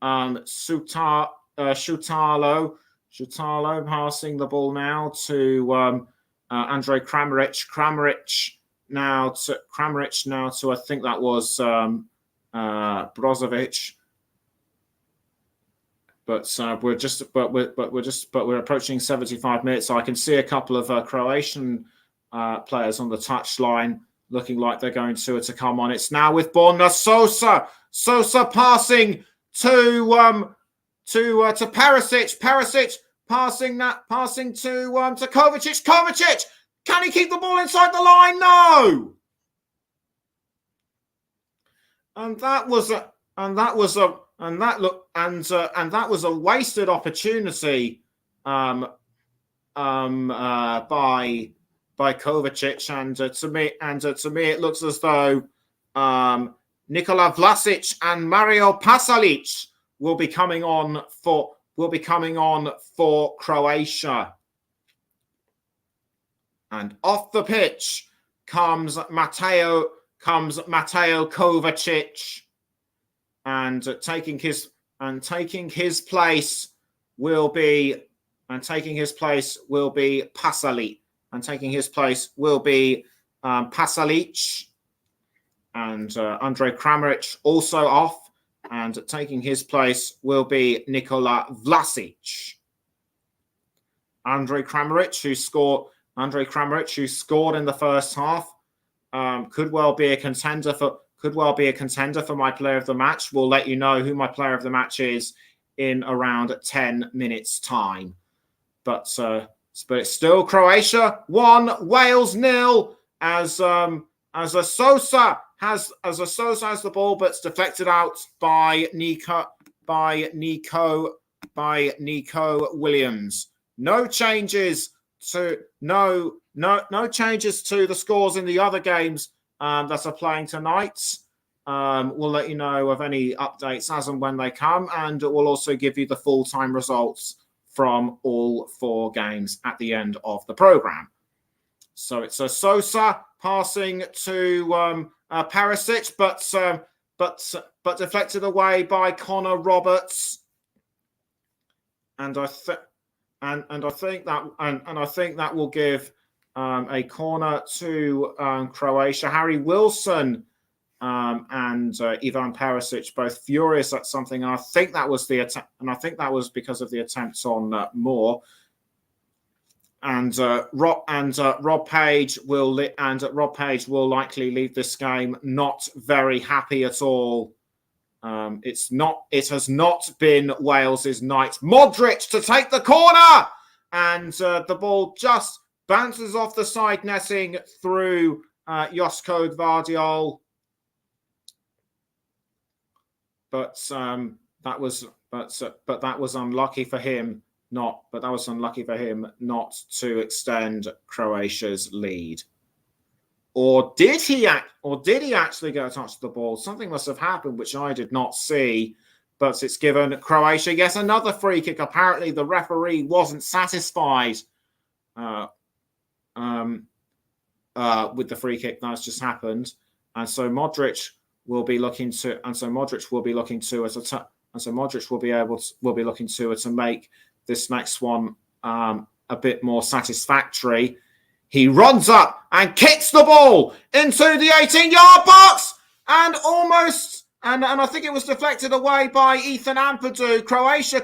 Šutalo. Šutalo passing the ball now to Andrej Kramaric. Kramaric now to I think that was Brozovic. But we're approaching 75 minutes. So I can see a couple of Croatian players on the touchline looking like they're going to come on. It's now with Borna Sosa. Sosa passing to Perisic. Perisic passing to Kovacic. Kovacic, can he keep the ball inside the line? No. And that was a wasted opportunity by Kovacic, and to me it looks as though Nikola Vlasic and Mario Pasalic will be coming on for Croatia. And off the pitch comes Mateo Kovacic, and taking his place will be Pasalic, Pasalic, and Andrej Kramaric also off, and taking his place will be Nikola Vlasic. Andrej Kramaric, who scored in the first half, could well be a contender for my player of the match. We'll let you know who my player of the match is in around 10 minutes time. But it's still Croatia 1, Wales 0, as Sosa has the ball, but it's deflected out by Nico Williams. No changes to the scores in the other games that are playing tonight. We'll let you know of any updates as and when they come, and we'll also give you the full-time results from all 4 games at the end of the program. So it's a Sosa passing to Perisic, but deflected away by Connor Roberts, and I think that will give a corner to Croatia. Harry Wilson and Ivan Perisic both furious at something. And I think that was because of the attempts on Moore. And Rob Page will likely leave this game not very happy at all. It has not been Wales's night. Modric to take the corner, and the ball just bounces off the side netting through Josko Gvardiol. But that was unlucky for him not to extend Croatia's lead. Or did he actually go to touch the ball? Something must have happened which I did not see. But it's given Croatia yet another free kick. Apparently the referee wasn't satisfied with the free kick that's just happened, and so Modric will be looking to make this next one a bit more satisfactory. He runs up and kicks the ball into the 18-yard box, and I think it was deflected away by Ethan Ampadu. Croatia,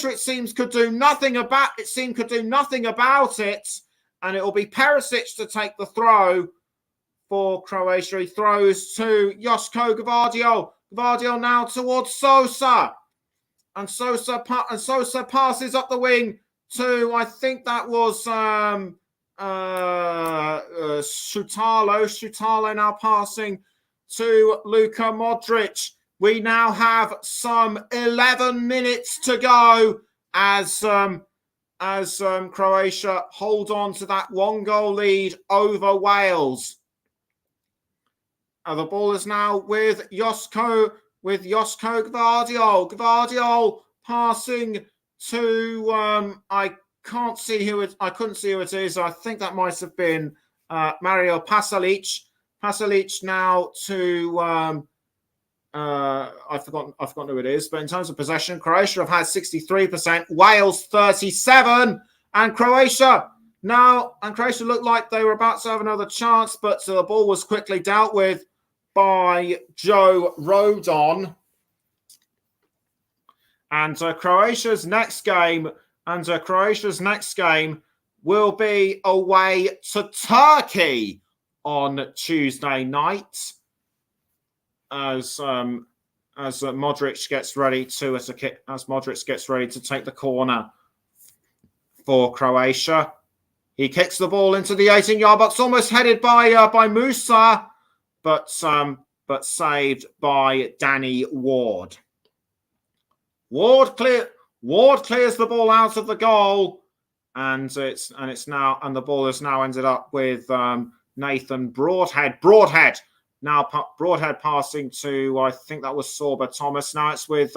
it seems, could do nothing about it, and it will be Perisic to take the throw for Croatia. He throws to Josko Gvardiol. Gvardiol now towards Sosa, and Sosa passes up the wing to, I think that was Šutalo now passing to Luka Modric. We now have some 11 minutes to go as Croatia hold on to that 1-goal lead over Wales. The ball is now with Josko Gvardiol. Gvardiol passing to I couldn't see who it is. I think that might have been Mario Pasalic. Pasalic now to I've forgotten who it is. But in terms of possession, Croatia have had 63%, Wales 37%, and Croatia looked like they were about to have another chance, but the ball was quickly dealt with by Joe Rodon. And Croatia's next game will be away to Turkey on Tuesday night, as Modric gets ready to take the corner for Croatia. He kicks the ball into the 18-yard box, almost headed by Musa, but saved by Danny Ward. Ward clears the ball out of the goal, and the ball has now ended up with Nathan Broadhead. Broadhead passing to, I think that was Sorba Thomas. Now it's with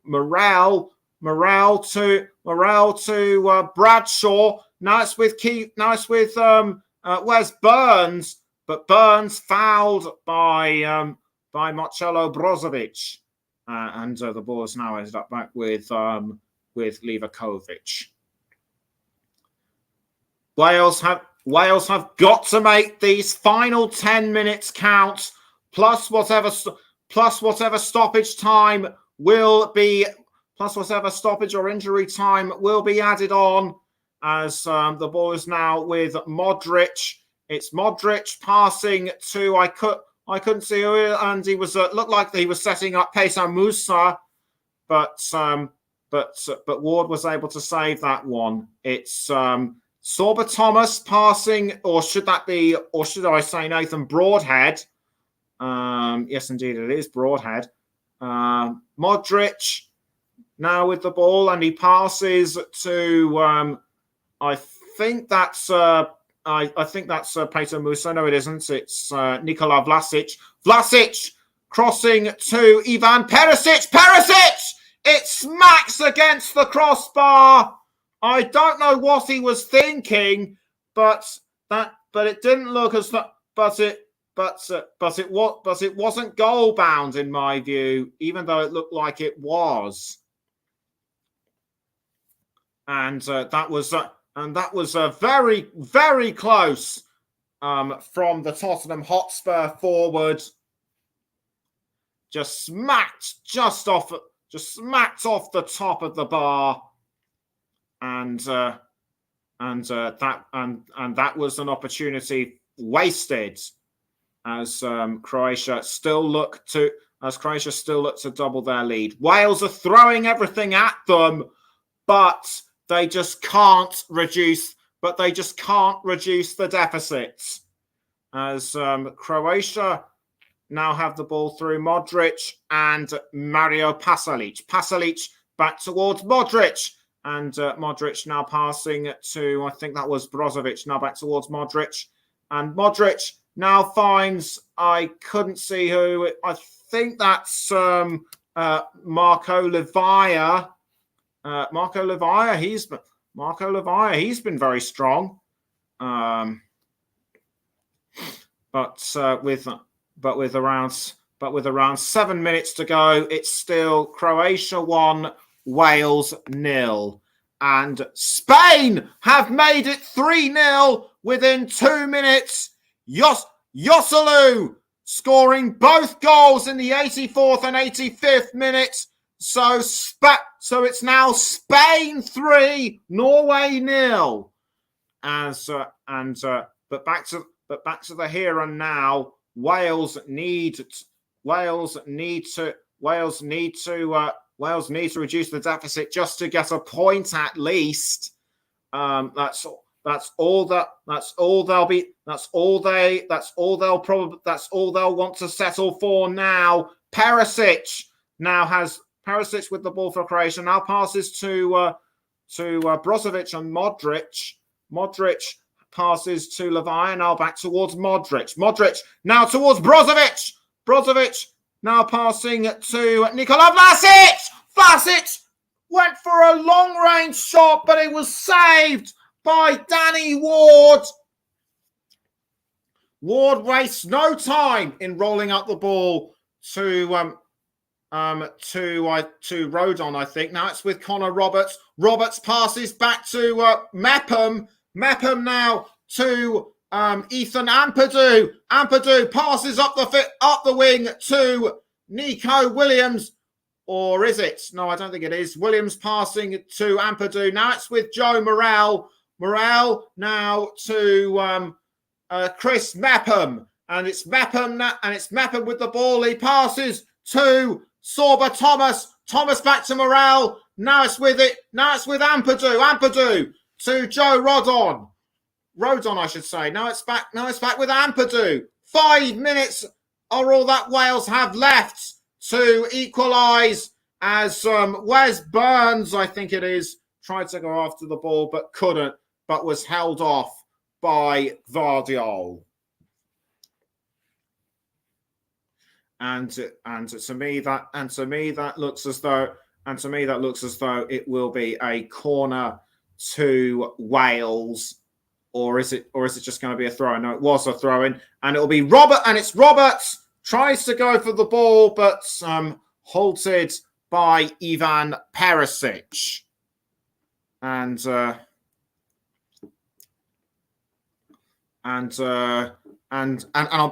Morel to Bradshaw. Now it's with Where's Burns? But Burns fouled by Marcelo Brozovic, and the ball is now ended up back with Livakovic. Wales have got to make these final 10 minutes count, plus whatever stoppage time will be, plus whatever stoppage or injury time will be added on, as the ball is now with Modric. It's Modric passing to I couldn't see who, and he was looked like he was setting up Peter Musa, but Ward was able to save that one. It's Sorba Thomas passing, or should I say Nathan Broadhead? Yes, indeed, it is Broadhead. Modric now with the ball, and he passes to I think that's Peter Musa. No, it isn't. It's Nikola Vlasic. Vlasic crossing to Ivan Perisic. Perisic! It smacks against the crossbar. I don't know what he was thinking, but it didn't look as but it wasn't goal bound in my view, even though it looked like it was. And that was very, very close from the Tottenham Hotspur forward. Just smacked off the top of the bar, and that was an opportunity wasted, as Croatia still look to double their lead. Wales are throwing everything at them, but they just can't reduce the deficits, as Croatia now have the ball through Modric and Mario Pasalic. Pasalic back towards Modric, and Modric now passing to, I think that was Brozovic, now back towards Modric. And Modric now finds, I couldn't see who, I think that's Marco Livia. Marco Livia, he's been very strong. But with around 7 minutes to go, it's still Croatia 1, Wales 0. And Spain have made it 3-0 within 2 minutes. Joselu scoring both goals in the 84th and 85th minutes. So it's now Spain 3, Norway 0. But back to the here and now. Wales need to reduce the deficit just to get a point at least. That's all they'll want to settle for now. Perisic with the ball for Croatia, now passes to Brozovic and Modric. Modric passes to Levi, now back towards Modric. Modric now towards Brozovic. Brozovic now passing to Nikola Vlasic. Vlasic went for a long-range shot, but it was saved by Danny Ward. Ward wastes no time in rolling up the ball to Rodon, I think. Now it's with Connor Roberts. Roberts passes back to Mepham. Mepham now to Ethan Ampadu. Ampadu passes up the wing to Nico Williams. Or is it? No, I don't think it is. Williams passing to Ampadu. Now it's with Joe Morel. Morel now to Chris Mepham. And it's Mepham with the ball. He passes to Sorba Thomas. Thomas back to Morel. Now it's with Ampadu. Ampadu to Joe Rodon. Rodon, I should say. Now it's back with Ampadu. 5 minutes are all that Wales have left to equalise, as Wes Burns, I think it is, tried to go after the ball but couldn't, but was held off by Vardiol. And to me that looks as though it will be a corner to Wales, or is it just going to be a throw? No, it was a throw in, and it'll be Robert, and it's Roberts tries to go for the ball, but halted by Ivan Perisic, and I'm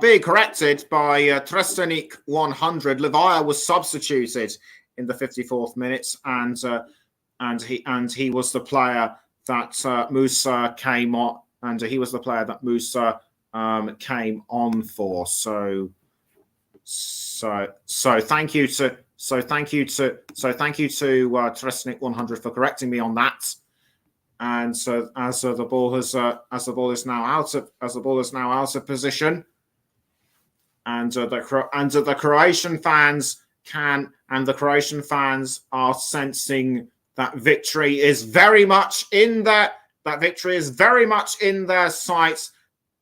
being corrected by Trestenik 100. Levaya was substituted in the 54th minute, and he was the player that Musa came on, and he was the player that Musa came on for. So thank you to Trestenik 100 for correcting me on that. And so as the ball is now out of position, and the Croatian fans are sensing that victory is very much in their sights.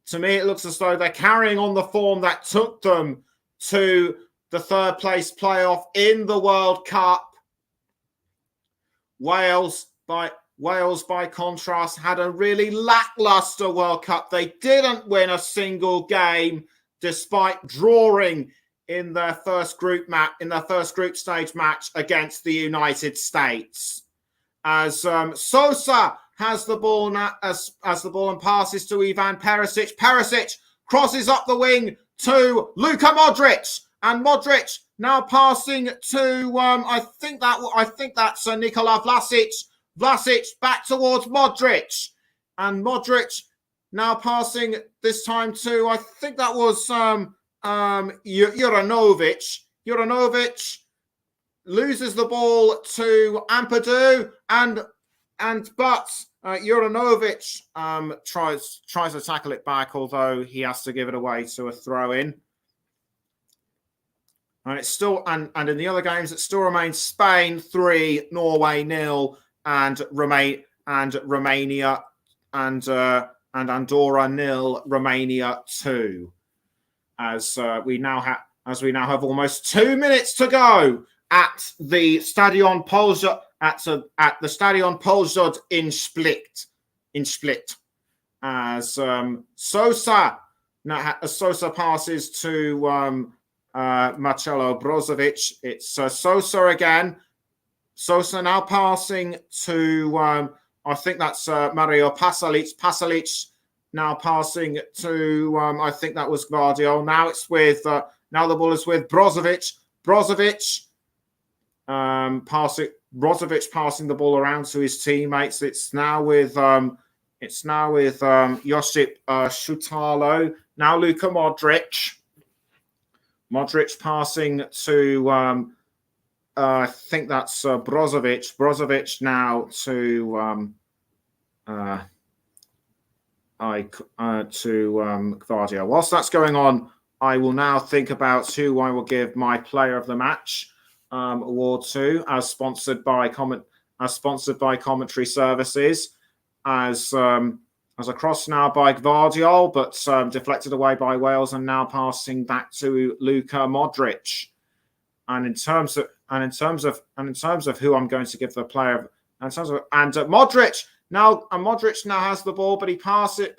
To me, it looks as though they're carrying on the form that took them to the third place playoff in the World Cup. Wales, by contrast, had a really lackluster World Cup. They didn't win a single game, despite drawing in their first group stage match against the United States. As Sosa has the ball now, as the ball and passes to Ivan Perisic. Perisic crosses up the wing to Luka Modric, and Modric now passing to I think that's Nikola Vlasic. Vlasic back towards Modric, and Modric now passing this time to, I think that was Juranovic. Juranovic loses the ball to Ampadu, but Juranovic tries to tackle it back, although he has to give it away to a throw in. And it's still and in the other games it still remains Spain 3, Norway 0. And Romania and Andorra 0, Romania 2. As we now have almost 2 minutes to go at the Stadion Poljud in Split. As Sosa passes to Marcelo Brozovic. It's Sosa again. Sosa now passing to, I think that's Mario Pasalic. Pasalic now passing to, I think that was Gvardiol. Now it's with, now the ball is with Brozovic. Brozovic passing the ball around to his teammates. It's now with Josip Šutalo. Now Luka Modric. Modric passing to. I think that's Brozovic. Brozovic now to Gvardia. Whilst that's going on, I will now think about who I will give my Player of the Match award to, as sponsored by Commentary Services, as a cross now by Gvardiol, but deflected away by Wales, and now passing back to Luka Modric. And in terms of who I'm going to give the player, Modric now has the ball, but he passes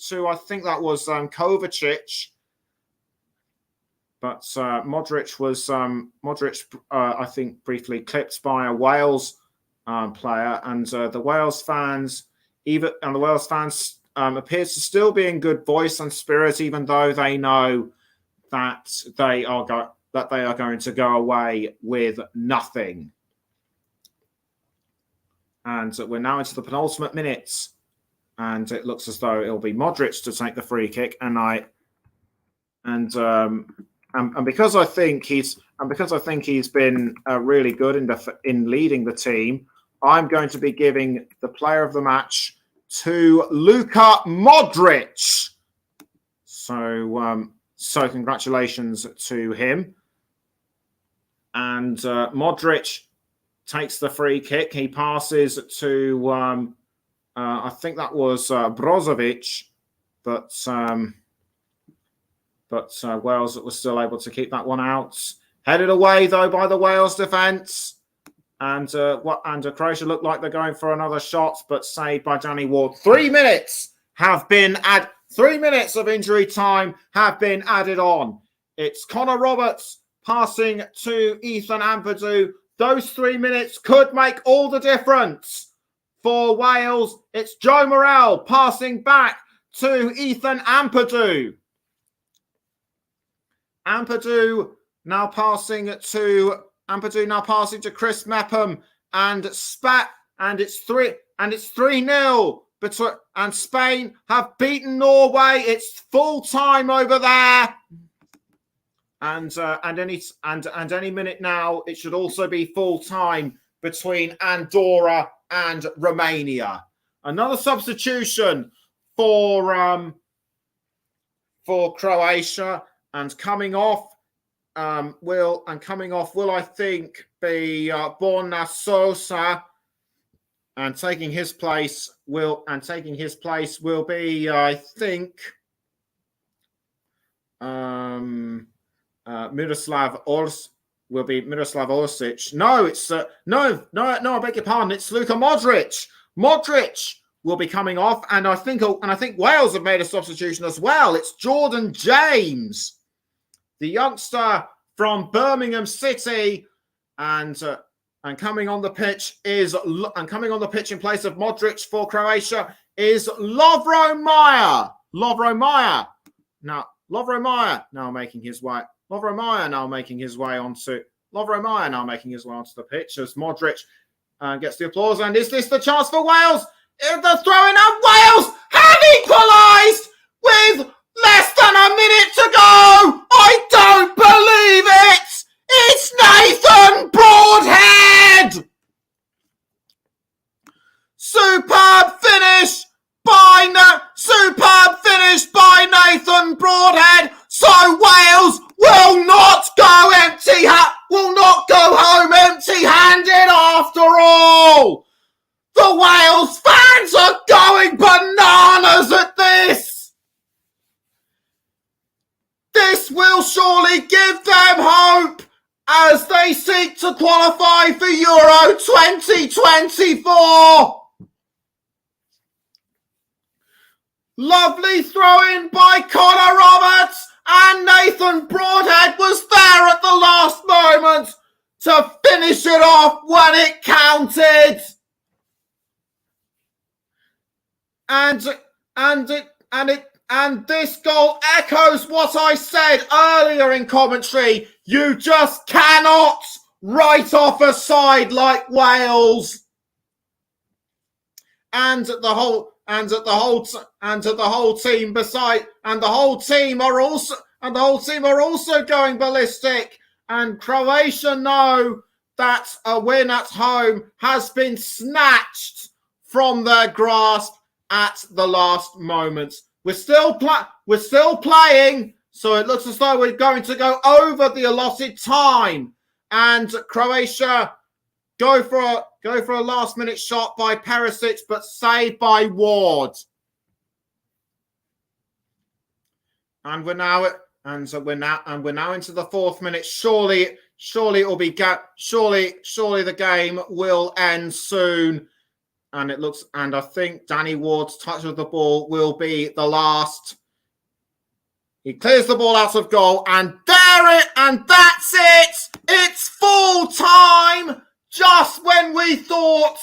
to, I think that was Kovacic. But Modric was I think briefly clipped by a Wales player, and the Wales fans appears to still be in good voice and spirit, even though they know that they are going to go away with nothing. And we're now into the penultimate minutes, and it looks as though it'll be Modric to take the free kick. And because I think he's been really good in leading the team, I'm going to be giving the Player of the Match to Luka Modric. So congratulations to him. And Modric takes the free kick. He passes to, I think that was Brozovic, but Wales was still able to keep that one out. Headed away, though, by the Wales defence. And Croatia looked like they're going for another shot, but saved by Danny Ward. 3 minutes have been 3 minutes of injury time have been added on. It's Connor Roberts passing to Ethan Ampadu. Those 3 minutes could make all the difference for Wales. It's Joe Morrell passing back to Ethan Ampadu. Ampadu now passing to Chris Mepham, and it's 3-0 between, and Spain have beaten Norway. It's full time over there. And any minute now, it should also be full time between Andorra and Romania. Another substitution for Croatia, and coming off will I think be Borna Sosa, and taking his place will be I think Miroslav Orsic. No, it's I beg your pardon. It's Luka Modric. Modric will be coming off, and I think Wales have made a substitution as well. It's Jordan James, the youngster from Birmingham City, and coming on the pitch in place of Modric for Croatia is Lovro Majer. Lovro Majer now making his way onto the pitch as Modric gets the applause. And is this the chance for Wales? The throw-in, and Wales have equalised with less than a minute to go. I don't believe it. It's Nathan Broadhead. Superb finish by Nathan Broadhead. So Wales will not go home empty-handed after all. The Wales fans are going bananas at this. This will surely give them hope as they seek to qualify for Euro 2024. Lovely throw-in by Connor Roberts, and Nathan Broadhead was there at the last moment to finish it off when it counted. And this goal echoes what I said earlier in commentary. You just cannot write off a side like Wales. And the whole team are also going ballistic. And Croatia know that a win at home has been snatched from their grasp at the last moment. We're still playing, so it looks as though we're going to go over the allotted time. And Croatia go for a last-minute shot by Perisic, but saved by Ward. And we're now into the 4th minute. Surely it will be surely the game will end soon. And I think Danny Ward's touch of the ball will be the last. He clears the ball out of goal, and that's it. It's full time. Just when we thought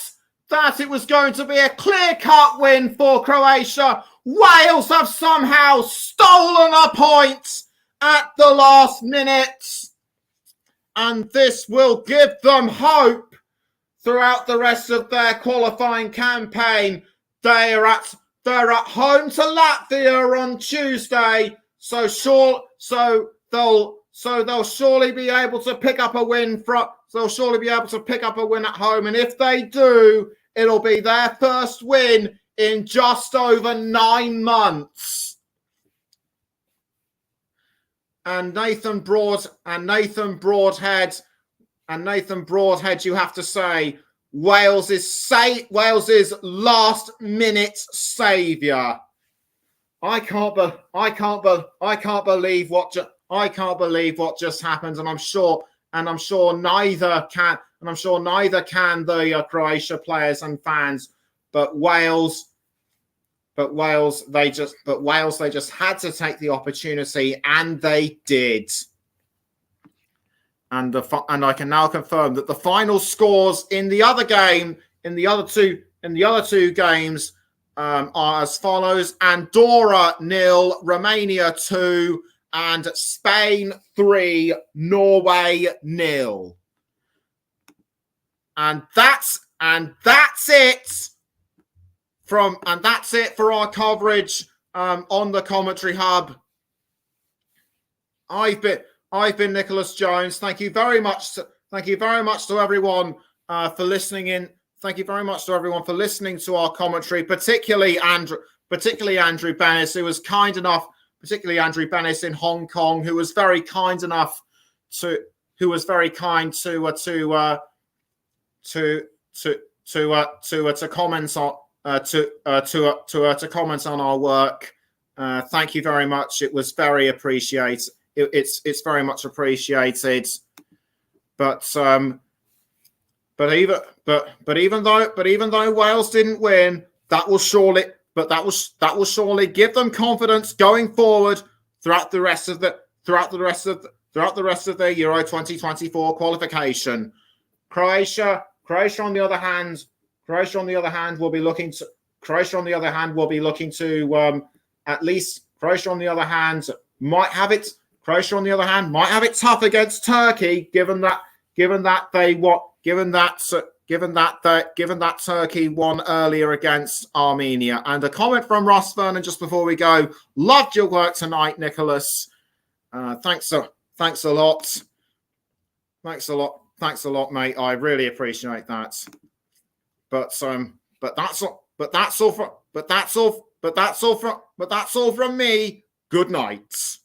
that it was going to be a clear-cut win for Croatia, Wales have somehow stolen a point at the last minute. And this will give them hope throughout the rest of their qualifying campaign. They're at home to Latvia on Tuesday, so they'll surely be able to pick up a win at home, and if they do, it'll be their first win in just over 9 months. And Nathan Broadhead, you have to say, Wales's last minute saviour. I can't believe what just happened, and I'm sure neither can the Croatia players and fans. But Wales but Wales they just had to take the opportunity, and they did. And I can now confirm that the final scores in the other two games are as follows: Andorra 0, Romania 2, and Spain 3, Norway 0. And that's it for our coverage on the Commentary Hub. I've been Nicholas Jones. Thank you very much to everyone for listening in. Thank you very much to everyone for listening to our commentary, particularly Andrew Bennis, who was kind enough, particularly Andrew Bennis in Hong Kong, who was very kind enough to comment on our work. Thank you very much. It was very appreciated. It's very much appreciated. But even though Wales didn't win, that will surely give them confidence going forward throughout the rest of the Euro 2024 qualification. Croatia on the other hand will be looking to at least Croatia on the other hand might have it tough against Turkey, given that Turkey won earlier against Armenia. And a comment from Ross Vernon just before we go: loved your work tonight, Nicholas. Thanks a lot. Thanks a lot, mate. I really appreciate that. But that's all from me. Good night.